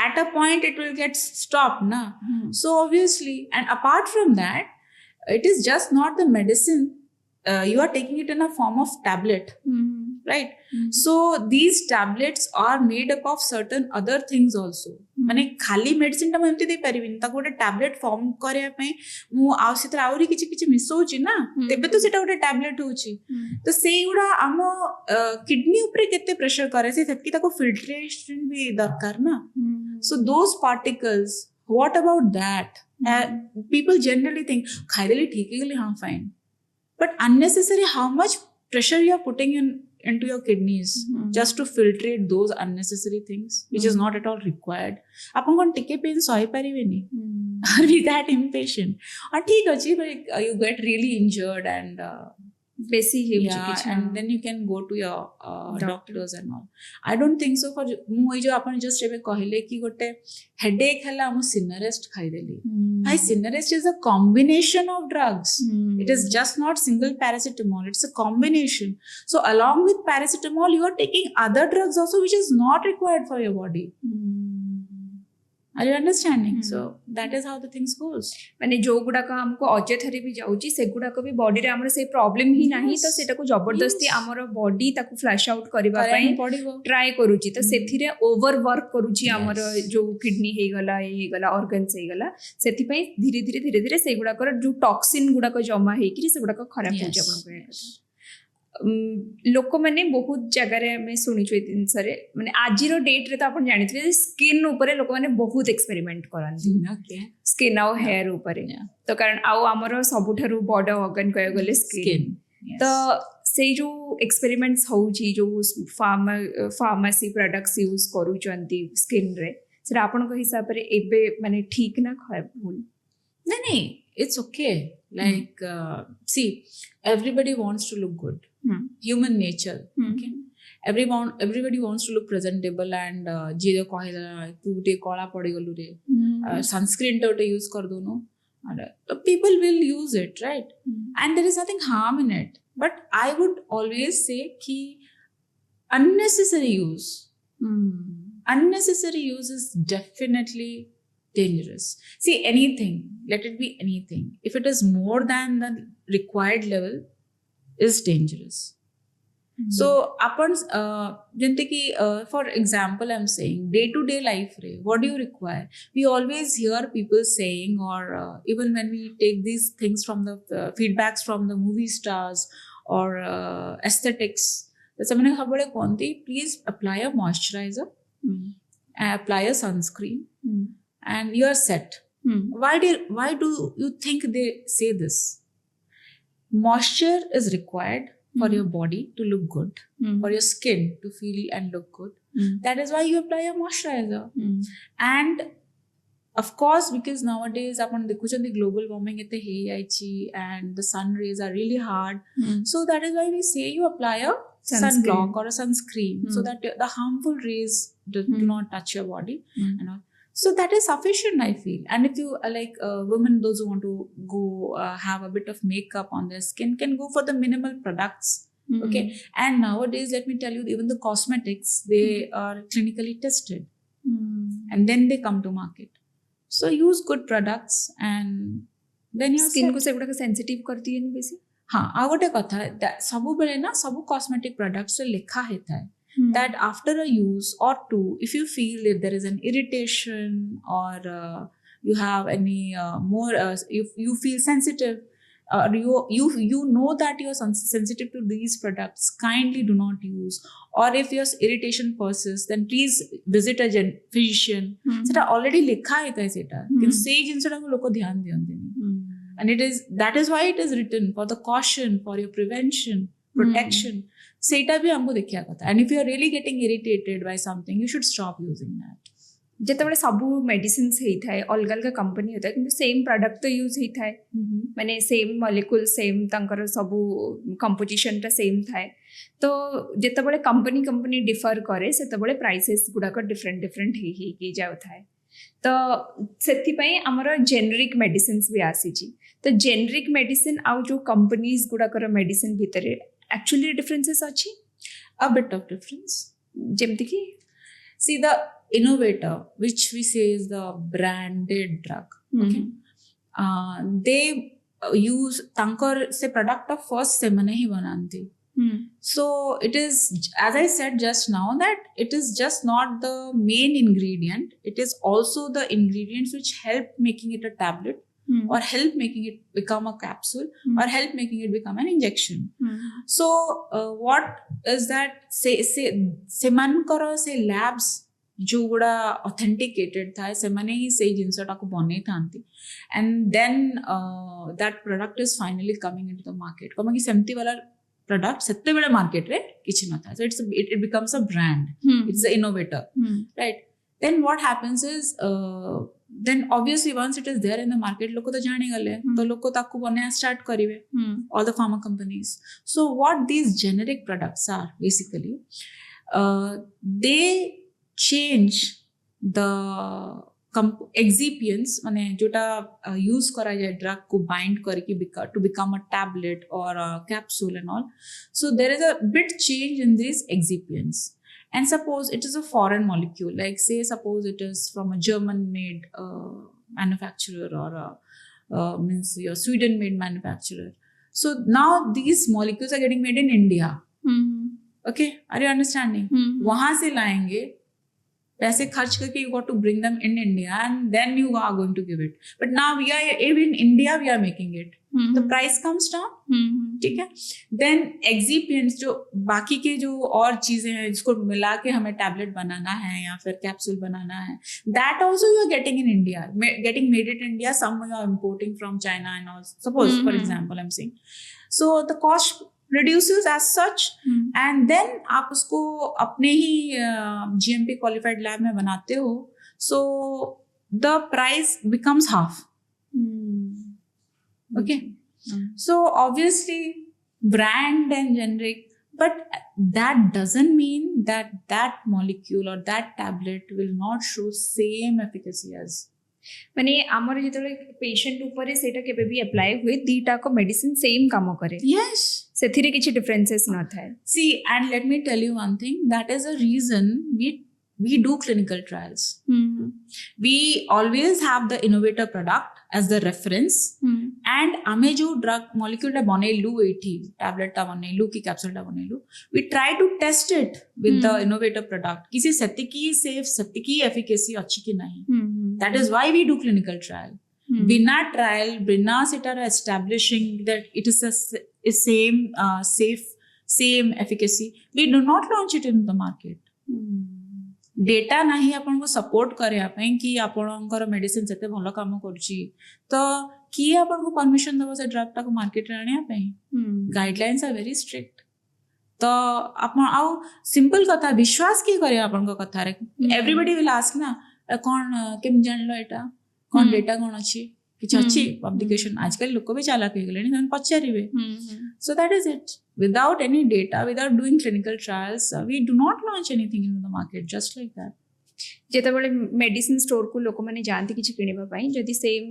At a point it will get stopped na. So obviously, and apart from that it is just not the medicine, you are taking it in a form of tablet. Right. So these tablets are made up of certain other things also. माने खाली medicine टा हम एमती दे परिबिन ता गोटे tablet form करे पई मु आ सेतर आउरी किछि मिसौची ना तेबे तो सेटा गोटे टैबलेट होची. तो सेइउडा हम किडनी ऊपर केते प्रेशर करे से सेतकी ताको फिल्ट्रेशन भी दरकार ना. So those particles, what about that? People generally think खाइदेली ठीक है हाँ fine, but unnecessary how much pressure you are putting into your kidneys just to filtrate those unnecessary things which is not at all required. अपन कौन टिके pen सही परिबेनी. are we that impatient? और ठीक अच्छी but you get really injured and ବେଶୀ ହେଉଛି yeah, କିଛି and then you can go to your doctors and all. I don't think so for ମୁଁ ଏଇ ଯୋଉ ଆପଣ just ଏବେ କହିଲେ କି ଗୋଟେ headache ହେଲା ମୁଁ Sinarest ଖାଇଦେଲି. Hi, Sinarest is a combination of drugs. It is just not single paracetamol. It's a combination. So along with paracetamol, you are taking other drugs also which is not required for your body. Are you understanding? So that is how the things goes. ମାନେ ଯୋଉ ଗୁଡାକ ଆମକୁ ଅଯଥାରେ ବି ଯାଉଛି ସେଗୁଡାକ ବି ବଡିରେ ଆମର ସେଇ problem ହିଁ ନାହିଁ ତ ସେଟାକୁ ଜବରଦସ୍ତି Yes. ଆମର ବଡି ତାକୁ ଫ୍ଲାଶ ଆଉଟ୍ କରିବା ପାଇଁ କରିବାକୁ ପଡିବ. ଟ୍ରାଏ କରୁଛି ତ ସେଥିରେ ଓଭର ୱାର୍କ କରୁଛି Yes. ଆମର ଯୋଉ କିଡନୀ ହେଇଗଲା ଏ ହେଇଗଲା ଅର୍ଗାନ୍ସ ହେଇଗଲା ସେଥିପାଇଁ ଧୀରେ ଧୀରେ ଧୀରେ ଧୀରେ ସେଇଗୁଡାକର ଯୋଉ ଟକ୍ସିନ ଗୁଡାକ ଜମା ହେଇକିରି ସେଗୁଡାକ ଖରାପ Yes. ହଉଛି ଆପଣ କହିବା କଥା ଲୋକମାନେ ବହୁତ ଜାଗାରେ ଆମେ ଶୁଣିଛୁ ଏ ଜିନିଷରେ ମାନେ ଆଜିର ଡେଟ୍ରେ ତ ଆପଣ ଜାଣିଥିବେ ଯେ ସ୍କିନ୍ ଉପରେ ଲୋକମାନେ ବହୁତ ଏକ୍ସପେରିମେଣ୍ଟ କରନ୍ତି Okay. ସ୍କିନ୍ ଆଉ ହେୟାର ଉପରେ Yeah. ତ କାରଣ ଆଉ ଆମର ସବୁଠାରୁ ବଡ ଅର୍ଗାନ କହିବାକୁ ଗଲେ ସ୍କିନ୍ Skin. Yes. ତ ସେଇ ଯୋଉ ଏକ୍ସପେରିମେଣ୍ଟସ୍ ହଉଛି ଯୋଉ ଫାର୍ମାସି ପ୍ରଡକ୍ଟସ୍ ୟୁଜ୍ କରୁଛନ୍ତି ସ୍କିନ୍ରେ ସେଟା ଆପଣଙ୍କ ହିସାବରେ ଏବେ ମାନେ ଠିକ୍ ନା ଖରାପ ଭୁଲ No, it's okay. Like, see, everybody wants to look good. Human nature. Okay. Everybody wants to look presentable and ଯିଏ କହିଲା ତୁ ଟିକେ କଳା ପଡ଼ିଗଲୁ ରେ sunscreen ଟା ଗୋଟେ use କରିଦଉନୁ people will use it, right? And there is nothing harm in it. But I would always say ki unnecessary use is definitely dangerous. See, anything, let it be anything. If it is more than the required level, is dangerous. So, upon for example, I'm saying day-to-day life, what do you require? We always hear people saying, or even when we take these things from the feedbacks from the movie stars or aesthetics, please apply a moisturizer, apply a sunscreen, and you are set. Why do you think they say this? Moisture is required for your body to look good, for your skin to feel and look good. That is why you apply a moisturizer. And of course, because nowadays apan dekhuchandi global warming ete hei jaichi and the sun rays are really hard, so that is why we say you apply a sunblock or a sunscreen so that the harmful rays do not touch your body and all. So that is sufficient, I feel. And if you like women, those who want to go have a bit of makeup on their skin can go for the minimal products. Okay. And nowadays, let me tell you, even the cosmetics, they are clinically tested. And then they come to market. So use good products and then your skin को सेଗୁଡାକ sensitive करती है बेसी हाँ आ गोटे कथा सबु बेले ना सबु कॉस्मेटिक प्रोडक्ट्स रे लिखा हेता है that after a use or two, if you feel that there is an irritation or you have any more, if you feel sensitive, or you know that you are sensitive to these products, kindly do not use. Or if your irritation persists, then please visit a physician. Seta already likha hai seta, kin sei jinsa ta loko dhyan diyanteni. And that is why it is written for the caution, for your prevention, protection. ସେଇଟା ବି ଆମକୁ ଦେଖିବା କଥା and if you are really getting irritated by something you should stop using that. ଯେତେବେଳେ ସବୁ medicines ହେଇଥାଏ ଅଲଗା ଅଲଗା company ହେଇଥାଏ କିନ୍ତୁ ସେମ୍ ପ୍ରଡକ୍ଟ ତ ୟୁଜ୍ ହେଇଥାଏ ମାନେ ସେମ୍ ମଲିକ୍ୟୁଲ ସେମ୍ ତାଙ୍କର ସବୁ କମ୍ପୋଜିସନଟା ସେମ୍ ଥାଏ ତ ଯେତେବେଳେ କମ୍ପାନୀ ଡିଫର କରେ ସେତେବେଳେ ପ୍ରାଇସେସ୍ ଗୁଡ଼ାକ ଡିଫରେଣ୍ଟ ହେଇକି ଯାଉଥାଏ ତ ସେଥିପାଇଁ ଆମର ଜେନେରିକ୍ ମେଡିସିନ୍ସ ବି ଆସିଛି ତ ଜେନେରିକ୍ ମେଡିସିନ୍ ଆଉ ଯେଉଁ କମ୍ପାନିଜ୍ ଗୁଡ଼ାକର ମେଡିସିନ୍ ଭିତରେ actually differences achi a bit of difference jemti ki see the innovator which we say is the branded drug okay they use tankar se product of first semane hi bananti so it is as I said just now that it is just not the main ingredient, it is also the ingredients which help making it a tablet or help making it become a capsule or help making it become an injection. So what is that say semankara say labs जो गुड़ा authenticated था semane hi sei jinsa ta ko banai thanti and then that product is finally coming into the market kama ki semti wala product sette bele market re kichhi na tha so it becomes a brand. It's the innovator, right? Then what happens is then obviously once it is there in the market लोग तो जाने गले तो लोग को ताकू बनाया start करिवे all the pharma companies. So what these generic products are basically, they change the excipients माने जोटा use करा जाए drug को bind करके to become a tablet or a capsule and all. So there is a bit change in these excipients. And suppose it is a foreign molecule, like say suppose it is from a German-made manufacturer or means your Sweden-made manufacturer. So now these molecules are getting made in India. Okay, are you understanding? वहाँ से लाएंगे पैसे खर्च करके you got to bring them in India and then you are going to give it. But now we are in India we are making it. The price comes down. ठीक है. Then excipients जो बाकी के जो और चीजें हैं जिसको मिला के हमें टैबलेट बनाना है या फिर कैप्सूल बनाना है, that also you are getting in India, getting made in India. Some you are importing from China and all. Suppose for example I'm saying. So the cost reduces as such, and then आप उसको अपने ही GMP qualified lab में बनाते हो, so the price becomes half. Okay. So obviously brand and generic, but that doesn't mean that that molecule or that tablet will not show same efficacy as. माने आमर जेतले patient ऊपर सेटा केबे भी apply हुए दीटा को मेडिसिन सेम काम करे. Yes. सेथिरे किछि डिफरेंसेस न थाए. See, and let me tell you one thing, that is a reason we do clinical trials. We always have the innovator product as the reference, and हमें जो drug molecule टा बनेलु एठी tablet टा बनेलु की capsule टा बनेलु, we try to test it with the innovator product किसी सत्य safe सत्य efficacy अच्छी की नहीं. That is why we do clinical trial. बिना trial बिना सेटा establishing that it is a same safe same efficacy, we do not launch it in the market. Data नहीं आपन को सपोर्ट करे आपन कि आपनकर मेडिसिन सेते भलो काम करछि तो की आपन को परमिशन देबो से ड्रग टा को मार्केट रे आनिया पे. Guidelines are very strict. तो आपन आउ सिंपल कथा विश्वास की करे आपन को कथा रे. एवरीबॉडी विल आस्क ना कोन केम जानलो एटा कोन डेटा कोन अछि किछ अछि पब्लिकेशन. आजकल लोक भी चालाक हो गेलेनी तन पचारिबे. So that is it. Without any data, without doing clinical trials, we do not launch anything into the market just like that. ଯେତେବେଳେ ମେଡିସିନ ଷ୍ଟୋରକୁ ଲୋକମାନେ ଯାଆନ୍ତି କିଛି କିଣିବା ପାଇଁ, ଯଦି ସେମ୍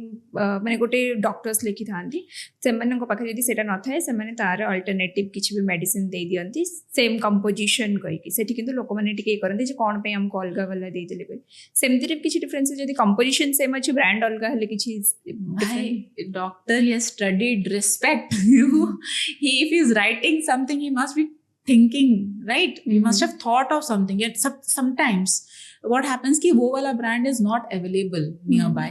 ମାନେ ଗୋଟେ ଡକ୍ଟର୍ସ ଲେଖିଥାନ୍ତି, ସେମାନଙ୍କ ପାଖରେ ଯଦି ସେଇଟା ନଥାଏ ସେମାନେ ତାର ଅଲ୍ଟରନେଟିଭ୍ କିଛି ବି ମେଡିସିନ ଦେଇଦିଅନ୍ତି ସେମ୍ କମ୍ପୋଜିସନ୍ କହିକି. ସେଠି କିନ୍ତୁ ଲୋକମାନେ ଟିକେ ଇଏ କରନ୍ତି ଯେ କ'ଣ ପାଇଁ ଆମକୁ ଅଲଗା ବାଲା ଦେଇଦେଲେ ବୋଲି. ସେମିତିରେ କିଛି ଡିଫରେନ୍ସ ଯଦି କମ୍ପୋଜିସନ୍ ସେମ୍ ଅଛି ବ୍ରାଣ୍ଡ ଅଲଗା ହେଲେ କିଛି doctor he has studied, respect you. If he is writing something he must be thinking, right? He must have thought of something. Yet sometimes what happens ki wo wala brand is not available nearby.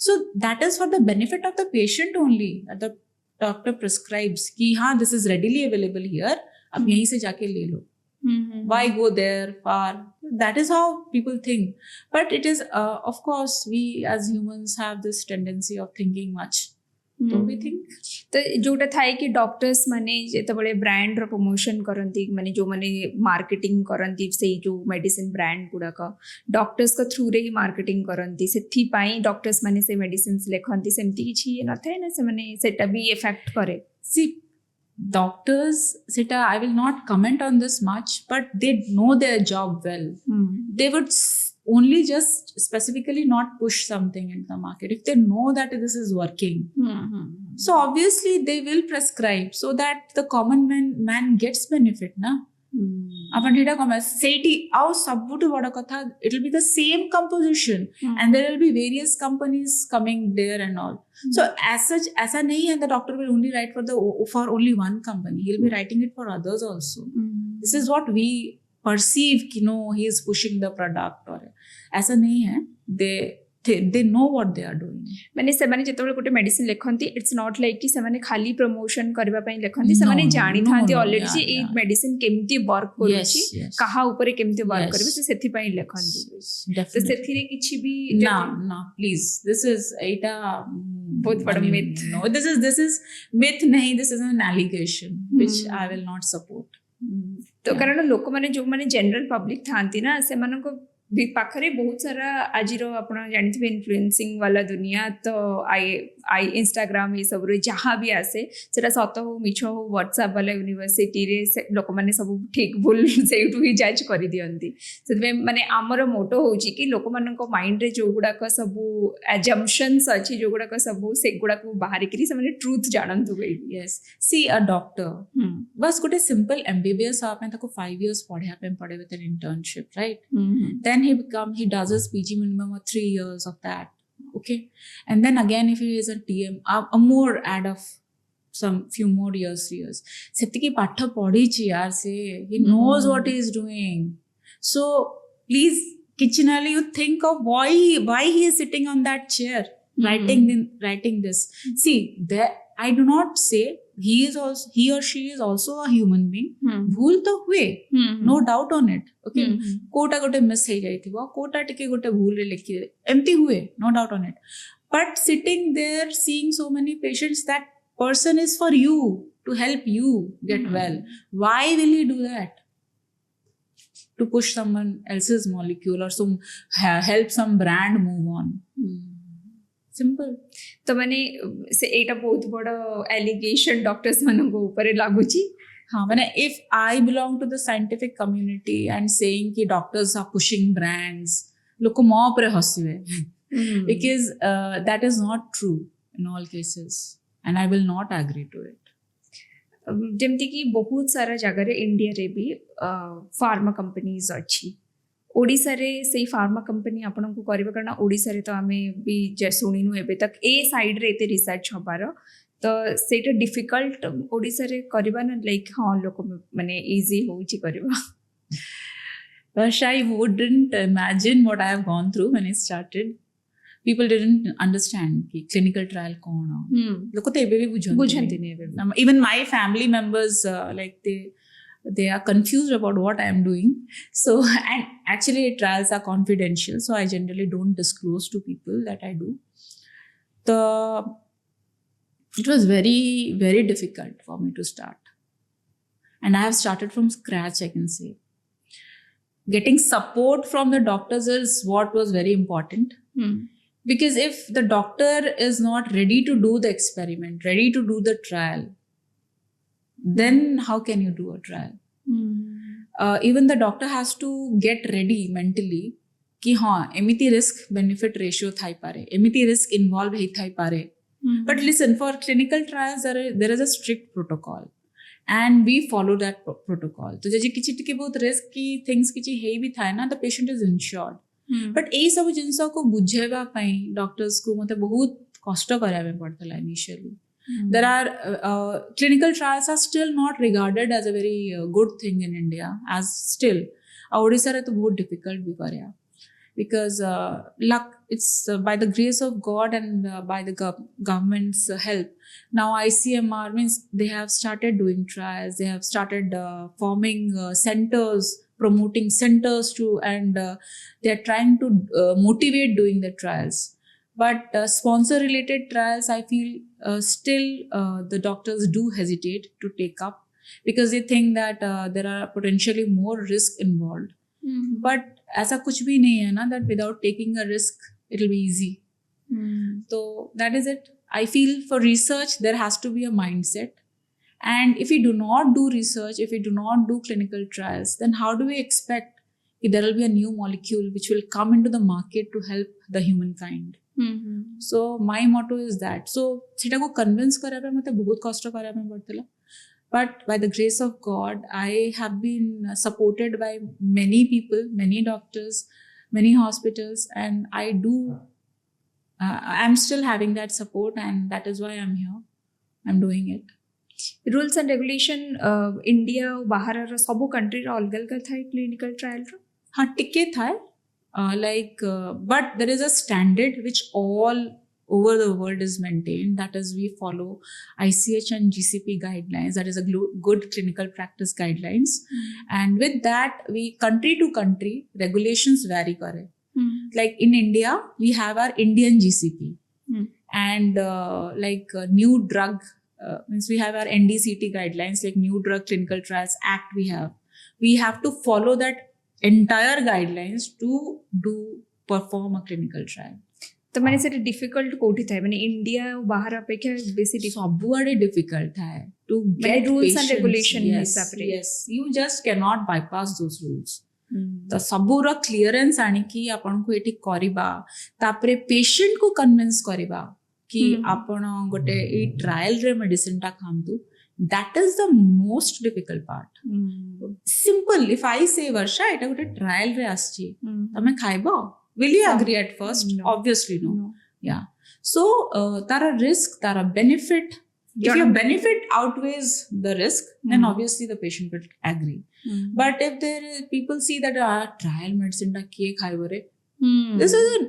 So that is for the benefit of the patient only, that the doctor prescribes ki ha this is readily available here, ab yahi se jaake le lo. Why go there far? That is how people think. But it is of course we as humans have this tendency of thinking much. So we think तो जोटा थाए कि doctors माने जेतबळे brand रो promotion करंती माने जो माने marketing करंती से जो मेडिसिन ब्रांड गुडा का डॉक्टर्स का थ्रू रे ही मार्केटिंग करंती सेथि पाई डॉक्टर्स माने से मेडिसिन्स लेखंती सेमती किछि न थाए ना से माने सेटा भी इफेक्ट करे. See, doctors seta I will not comment on this much, but they know their job well. They would only just specifically not push something into the market if they know that this is working. So obviously they will prescribe so that the common man gets benefit na. Upon data कम सेठी आउ सबुटु बड़ा कथा it will be the same composition and there will be various companies coming there and all. So as such ऐसा नहीं है the doctor will only write for only one company, he will be writing it for others also. This is what we perceive कि no he is pushing the product or ऐसा नहीं है. they know what they are doing. माने सेमाने जेतबेले गोटे medicine लेखंती it's not like कि सेमाने खाली promotion करबा पई लेखंती सेमाने जानि थांती ऑलरेडी जे ए मेडिसिन केमती वर्क करूची कहा ऊपर केमती वर्क करबे से सेथि पई लेखंती. तो सेथिरे किछि भी ना प्लीज दिस इज एटा बहुत बड़ा myth. No, this is myth नहीं, this is an allegation which I will not support. तो कारण लोक माने जो माने जनरल पब्लिक थांती ना सेमानको ପାଖରେ ବହୁତ ସାରା ଆଜିର ଆପଣ ଜାଣିଥିବେ ଇନଫ୍ଲୁଏନ୍ସିଂ ବାଲା ଦୁନିଆ ତ ଆଇ ଇନଷ୍ଟାଗ୍ରାମ ଏସବୁରେ ଯାହା ବି ଆସେ ସେଟା ସତ ହଉ ମିଛ ହଉ ହ୍ୱାଟ୍ସଆପ୍ ବାଲା ୟୁନିଭର୍ସିଟିରେ ଲୋକମାନେ ସବୁ ଠିକ୍ ଭୁଲ ସେଇଠୁ ହିଁ ଜଜ୍ କରିଦିଅନ୍ତି ସେଥିପାଇଁ ମାନେ ଆମର ମୋଟୋ ହେଉଛି କି ଲୋକମାନଙ୍କ ମାଇଣ୍ଡରେ ଯେଉଁଗୁଡ଼ାକ ସବୁ ଆଜମ୍ପସନ୍ସ ଅଛି ଯେଉଁଗୁଡ଼ାକ ସବୁ ସେଗୁଡ଼ାକୁ ବାହାରିକିରି ସେମାନେ ଟ୍ରୁଥ୍ ଜାଣନ୍ତୁ ବୋଲି yes see a doctor बस गोटे सिंपल MBBS आप में ताको 5 years पढ़े आप में पढ़े with an internship right then he does his PG minimum of 3 years of that okay and then again if he is a TM a more add of some few more years सेतिकी पाठ पढ़ी ची यार से he knows what he is doing so please kitchenally you think of why he is sitting on that chair writing this see there I do not say he or she is also a human being भूल तो हुए no doubt on it okay Kota गोटे miss हो जाइथिबो कोटा टिके गोटे भूल रे लिखि एम्ति हुए no doubt on it but sitting there seeing so many patients that person is for you to help you get well why will he do that to push someone else's molecule or some help some brand move on simple तो माने से एटा बहुत बड़ allegation doctors मानको ऊपर लागुची हाँ मैंने if I belong to the scientific community and saying कि doctors are pushing brands लोग को मौ पर हंसवे because that is not true in all cases and I will not agree to it जेमती कि बहुत सारा जगह इंडिया रे भी फार्मा कंपनीज अच्छी ओडिशा रे से फार्मा कंपनी आपन को करबे कारण ओडिशा रे तो आमे भी जे सुनिनु एबे तक ए साइड रे एते रिसर्च हबार तो सेटा डिफिकल्ट ओडिशा रे करबा ना लाइक हां लोक माने इजी होउची करबा But I wouldn't imagine what I have gone through when I started. People didn't understand कि clinical trial कौन है लोग तो एबे भी बुझंती नहीं एबे even my family members like they are confused about what I am doing so and actually trials are confidential so I generally don't disclose to people that I do it was very very difficult for me to start and I have started from scratch I can say getting support from the doctors is what was very important because if the doctor is not ready to do the experiment ready to do the trial then how can you do a trial even the doctor has to get ready mentally कि हाँ एमिति risk benefit ratio Thai पारे एमिति risk involve ही Thai पारे but listen for clinical trials there is a strict protocol and we follow that protocol तो जैसे किसी टिके बहुत risk की things किसी है भी थाई ना the patient is insured but ए सब जिनसा को बुझेवा पाई doctors को मतलब बहुत कष्ट कराया में पड़ता है initially there are clinical trials are still not regarded as a very good thing in India as still Odisha re to bahut difficult bhi karya because luck it's by the grace of God and by the government's help now ICMR means they have started doing trials they have started forming centers promoting centers to and they are trying to motivate doing the trials but sponsor related trials I feel still the doctors do hesitate to take up because they think that there are potentially more risk involved but ऐसा कुछ भी नहीं है ना that without taking a risk it will be easy so that is it I feel for research there has to be a mindset and if we do not do research if we do not do clinical trials then how do we expect that there will be a new molecule which will come into the market to help the humankind so my motto is that so सेटा को convince करा पे मते बहुत कष्ट करा पे पड़तला but by the grace of God I have been supported by many people many doctors many hospitals and I do I'm still having that support and that is why I'm here I'm doing it rules and regulation India बाहर रो सब country रो अलग अलग Thai clinical trial रो हाँ टिके Thai but there is a standard which all over the world is maintained that is we follow ICH and GCP guidelines that is a good clinical practice guidelines and with that we country to country regulations vary kare like in India we have our Indian GCP and new drug means we have our NDCT guidelines like New Drug Clinical Trials Act we have to follow that entire guidelines to perform a clinical trial. तो मैंने सेटा difficult कोठी थाए माने India और बाहर अपेक्षा बेसी ସବୁଆଡେ difficult ଥାଏ to ମାନେ get rules and patients. regulation Yes, ହିସାବରେ। yes, you just cannot bypass those rules. ତ ସବୁର କ୍ଲିୟରେନ୍ସ ଆଣିକି ଆପଣଙ୍କୁ ଏଠି କରିବା ତାପରେ ପେସେଣ୍ଟକୁ କନଭିନ୍ସ କରିବା କି ଆପଣ ଗୋଟେ ଏଇ ଟ୍ରାଏଲରେ ମେଡିସିନଟା ଖାଆନ୍ତୁ that is the most difficult part. Simple, if I say Varsha ଏଟା ଗୋଟେ ଟ୍ରାଏଲରେ ଆସିଛି ତମେ ଖାଇବ, will you agree at first? No. Obviously no. Yeah, so tara risk, tara benefit, if your benefit outweighs the risk, then obviously the patient will agree. But if people see that trial medicine ta kiye khaibo re, this is a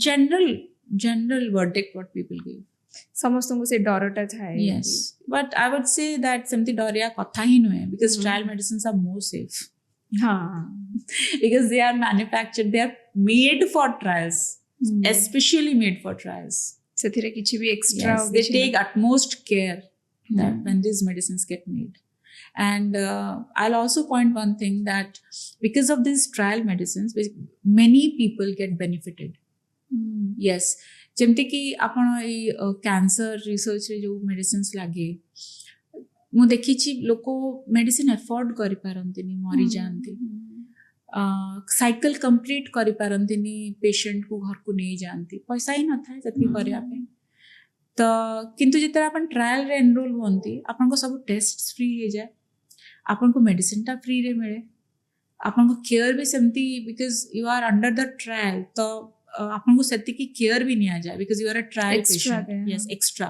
general verdict what people give. ସମସ୍ତଙ୍କୁ ସେ ଡରଟା ଥାଏ। Yes, but I would say that ସେମିତି ଡରିବା କଥା ହିଁ ନୁହେଁ because trial medicines are more safe. Because they are manufactured, they are made for trials, especially made for trials. ସେଥିରେ କିଛି ବି extra Yes, they take utmost care that when these medicines get made. And I'll also point one thing that because of these trial medicines, many people get benefited. Yes, ଯେମିତି କି ଆପଣ ଏଇ cancer ରିସର୍ଚ୍ଚରେ ଯେଉଁ medicines ଲାଗେ ମୁଁ ଦେଖିଛି ଲୋକ medicine afford କରିପାରନ୍ତିନି, ମରିଯାଆନ୍ତି, ସାଇକେଲ କମ୍ପ୍ଲିଟ୍ କରିପାରନ୍ତିନି, ପେସେଣ୍ଟକୁ ଘରକୁ ନେଇଯାଆନ୍ତି, ପଇସା ହିଁ ନଥାଏ ସେତିକି କରିବା ପାଇଁ। ତ କିନ୍ତୁ ଯେତେବେଳେ ଆପଣ ଟ୍ରାଏଲରେ ଏନରୋଲ ହୁଅନ୍ତି ଆପଣଙ୍କ ସବୁ ଟେଷ୍ଟ ଫ୍ରି ହେଇଯାଏ, ଆପଣଙ୍କୁ ମେଡିସିନଟା ଫ୍ରିରେ ମିଳେ, ଆପଣଙ୍କ କେୟାର ବି ସେମିତି because you are under the trial, ତ ଆପଣଙ୍କୁ ସେତିକି କେୟାର ବି ନିଆଯାଏ because you are a trial patient. Yes, extra.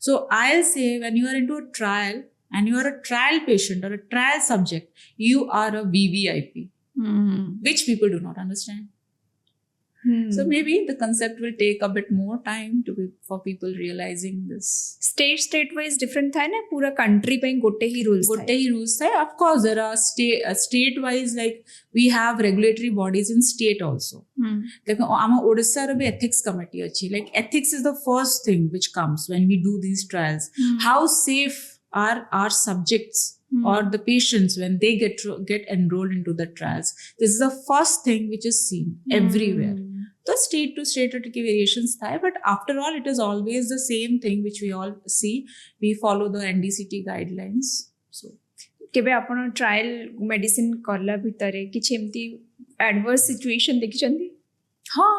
So I'll say when you are into a trial and you are a trial patient or a trial subject, you are a VVIP, which people do not understand. So maybe the concept will take a bit more time for people realizing this. state wise different था ना, पूरा country पे गोटे ही rules थे. Of course there are state wise, like we have regulatory bodies in state also. Like आम ओडिशा रे भी ethics committee अच्छी, like ethics is the first thing which comes when we do these trials. How safe are our subjects or the patients when they get enrolled into the trials? This is the first thing which is seen everywhere. So state to state variations tha, but after all it is always the same thing which we all see. We follow the NDCT guidelines. So केबे आपण trial medicine करला भितरे किछि एमती adverse situation देखिचंदी? हाँ,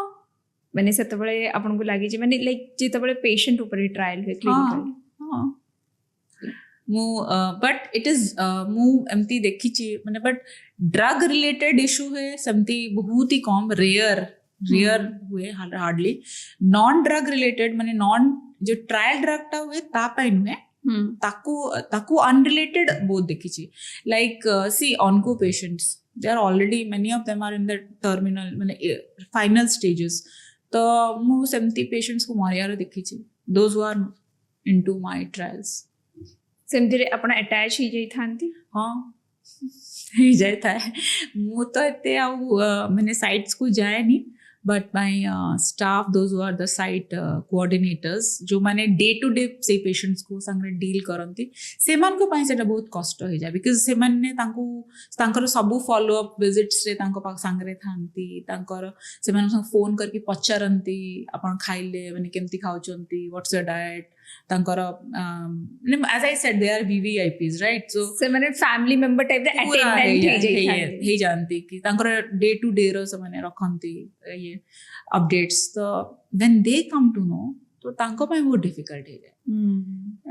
माने सेतबळे आपनको लागि जे माने लाइक जेतबळे पेशेंट ऊपर ट्रायल हुए क्लिनिकल। हाँ, बट इट इज मु एमती देखिछि माने, बट ड्रग रिलेटेड इशू है सेमती बहुत ही कम, रेयर हुए हार्डली। नॉन ड्रग रिलेटेड माने नॉन जो ट्रायल ड्रगटा हुए ता पाई नुहे, ताकू अनरिलेटेड बहुत देखिछि। Like see onco patients, they are already many of them are in the terminal माने फाइनल स्टेजेस, तो मु सेमती पेशेंट्स को मारियार देखिछि, those who are into my trials. सेमती आपण अटैच ही जाई थांती? हाँ, ही जाय थाए। मु तो एते आ माने साइट्स को जाए नहीं, but my staff, those who are the site coordinators, जो माने डे टू डे से पेशेंट्स को संगे डील करंती, सेमान को पाई सेटा बहुत कष्ट हो जाए बिकॉज सेमान ने तांकर सबु फॉलो अप विजिट्स रे तांको पाक संगे थांती, तांकर सेमान फोन करके पचारंती आपण खाइले माने केमती खाउचंती, व्हाट्स योर डाइट, तांकर as I said they are VVIPs, right? So से माने फैमिली मेंबर टाइप रे अटेंडेंट हे जानती कि तांकर डे टू डे रो से माने रखंती ये अपडेट्स, तो when they come to know तो तांको ପାଇଁ बहुत डिफिकल्ट है जाए।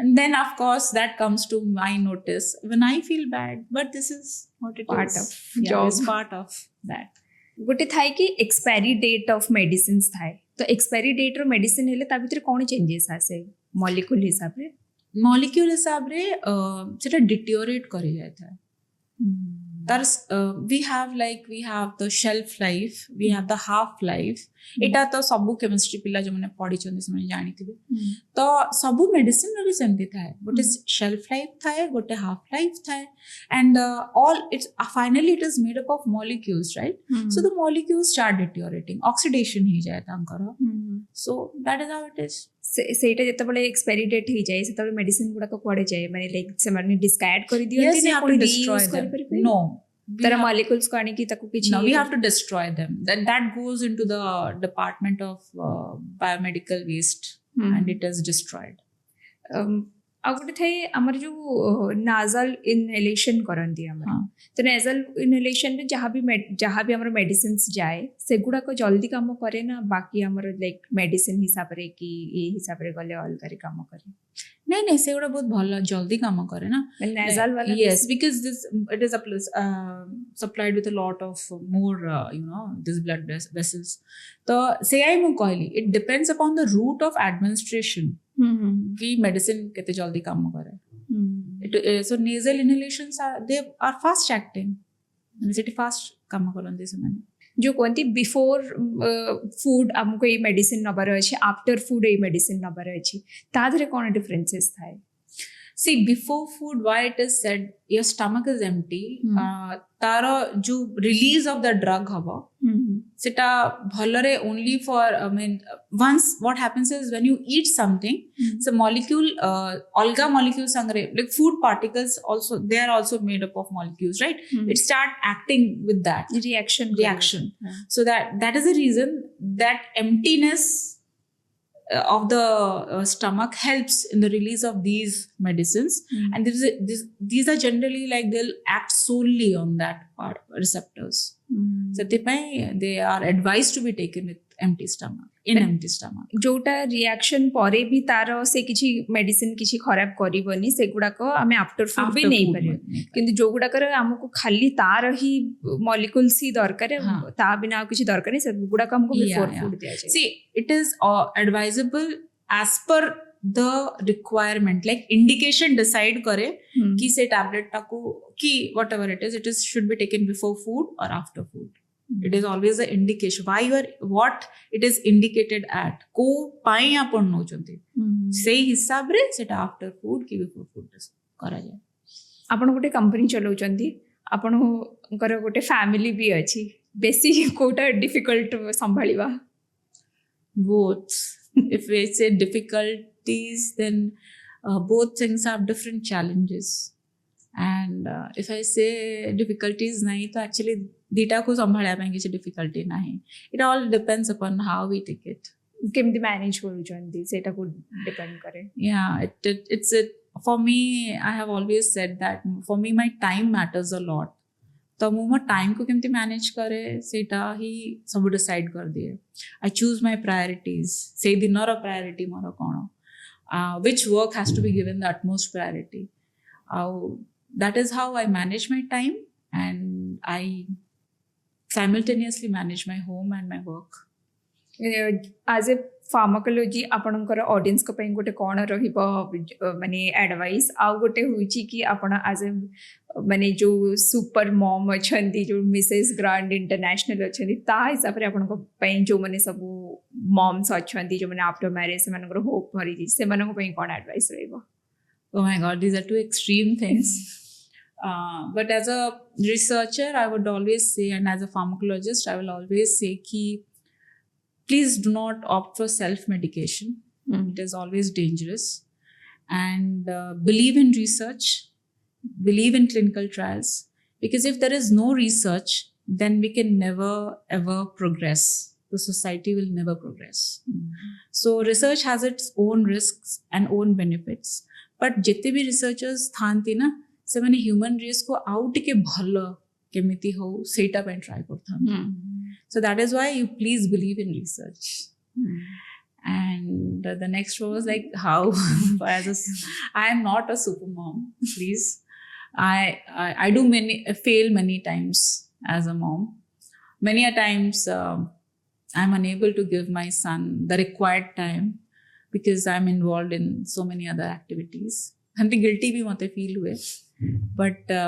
And then of course that comes to my notice when I feel bad, but this is what it part is. of job, it's part of that. गोटे Thai कि expiry date of medicines थाए, तो expiry date रो medicine हेले ता भितर कोन changes आसे molecule हिसाब रे? मॉलिक्यूल हिसाब रे सेटा डिटियोरेट करि जाय था। we have the shelf life, we have the half life. एटा तो सबु केमिस्ट्री पिला जो मैंने पढ़ी चंदी से मैंने जानी थी, तो सबु मेडिसिन रे भी सेमती थाए, गोटे शेल्फ लाइफ थाए, गोटे हाफ लाइफ थाए, and all it's finally it is made up of molecules, right? So the molecules start deteriorating, oxidation ही जाए तांकर, so that is how it is. सेटा जेतबळे एक्सपायरी डेट ही जाए सेतबळे मेडिसिन गुडा को पड़े जाए, माने लाइक से माने डिस्कार्ड कर दियंती Yes, you ना have कोई to destroy रीयूज them. कर परिबे? No, तार मॉलिक्यूल्स को आनी की ताको किछि No, we have to destroy them. That goes into the Department of Biomedical Waste, and it is destroyed. आ गोटे थाए आमर जो नाजल इनहेलेशन करंती हमर हाँ. तो नाजल इनहेलेशन रे जहाँ भी हमर मेडिसिन्स जाए सेगुड़ा को जल्दी काम करे ना बाकी हमर लाइक मेडिसिन हिसाब रे कि ए हिसाब रे गले अलग रे काम करे नहीं सेगुड़ा बहुत भल जल्दी काम करे ना नाजल वाला yes because this it is supplied with a lot of more this blood vessels तो से आई मु कहली it depends upon the route of administration कि medicine केते जल्दी काम करे so nasal inhalations they are fast acting and Sethi fast काम करन से माने जो कहती बिफोर फूड आमको ये मेडिसिन नबर अच्छे आफ्टर फूड ये मेडिसिन नबर अच्छी तादरे कौन डिफरेंसेस थाए See, before food, why it is said your stomach is empty, तारो जो release of the drug हवा, सेटा भलरे only for once what happens is when you eat something, so molecule, alga molecules sangre like food particles also they are also made up of molecules, right? It start acting with that reaction. So that is the reason that emptiness of the stomach helps in the release of these medicines, and these are generally like they'll act solely on that part receptors. So they are advised to be taken with empty stomach empty stomach जोटा reaction परे भी तारो से किछि medicine किछि खराब करिवनी सेगुडा को हमें after food भी नहीं पारे किंतु जो गुडा कर हमको खाली तार ही मॉलिक्यूल्स ही दरकार है ता बिना किछि दरकार नहीं सब गुडा को हमको बिफोर फूड दिया जाए see it is advisable as per the requirement like indication decide करे कि से टैबलेट टाको कि whatever it is should be taken before food or after food. It is always an indication why what it is indicated at को पाई आपण नोचंती सेही हिसाब रे सेटा आफ्टर फूड कि बिफोर फूड करा जाए आपण गोटे कंपनी चलाउचंती आपणकर गोटे फैमिली भी अछि बेसी कोटा डिफिकल्ट संभाळिबा both if we say difficulties then both things have different challenges and if I say difficulties nahi to actually dita ko sambhalya ପାଇଁ କିଛି difficulty nahi it all depends upon how we take it केमती manage करूचंती सेटा को depend करे yeah it's for me I have always said that for me my time matters a lot तो मु मो time को केमती मैनेज करे सेटा ही सब डिसाइड कर दिए आई चूज माय प्रायोरिटीज से दिनर प्रायोरिटी मोर कोन which work has to be given the utmost priority that is how I manage my time and I simultaneously manage my home and my work as a pharmacology आपणकर audience को पई गोटे कोन रहिबो माने एडवाइस आ गोटे होईची कि आपण एज ए माने जो सुपर मॉम अछंती जो मिसेस ग्रांड इंटरनेशनल अछंती ता हिसाब रे आपण को पई जो माने सब मॉम्स अछंती जो माने आफ्टर मैरिज से मानकर होप भरी से मानक पई कोन advice रहइबो oh my god these are two extreme things but as a researcher I would always say and as a pharmacologist I will always say ki please do not opt for self-medication. It is always dangerous. And believe in research, believe in clinical trials. Because if there is no research, then we can never ever progress. The society will never progress. So research has its own risks and own benefits. But jete bhi researchers thanti na, se mane human race ko out ke bhalo केमिति हो सेटा पे try करथान so that is why you please believe in research and the next was like how I am not a super mom please I do fail many times as a mom many a times I'm unable to give my son the required time because I'm involved in so many other activities and guilty bhi mate feel hue but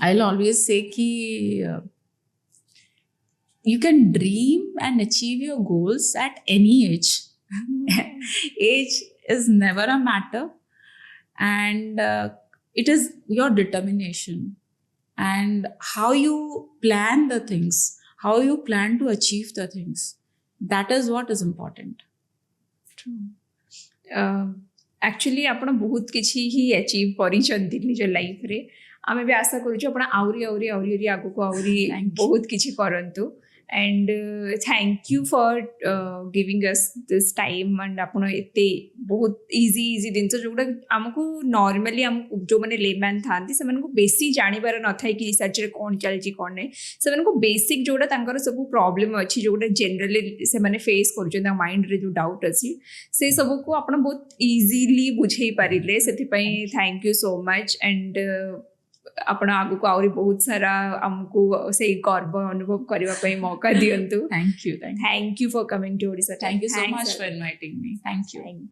I'll always say ki you can dream and achieve your goals at any age. Age is never a matter and it is your determination and how you plan the things, how you plan to achieve the things. That is what is important. True. Actually आपण बहुत किछि ही achieve करिसंती निज life रे आमे भी आशा करूँ आपण आउरी आउरी आउरी आउरी आगु को आउरी Thank you. बहुत किछि करंतु and thank you for giving us this time and आपण एते बहुत इजी इजी दिन जोटा आमको नॉर्मली आम जो मैंने लेमैन था से बेसी जानिबार न थाए कि रिसर्च रे कोन चलची कोन नै से बेसिक जोटा तांकर सब प्रॉब्लम अछि जोटा जनरली से माने फेस कर माइंड रे जो डाउट अछि से सब को आपण बहुत इजीली बुझेई पारिले सेति पई thank you so much and आपण आगु को आउरी बहुत सारा हमको से गर्व अनुभव करबा पई मौका दियंतु Thank you. Thank you for coming to Odisha Thank you so much for inviting me. Thank you.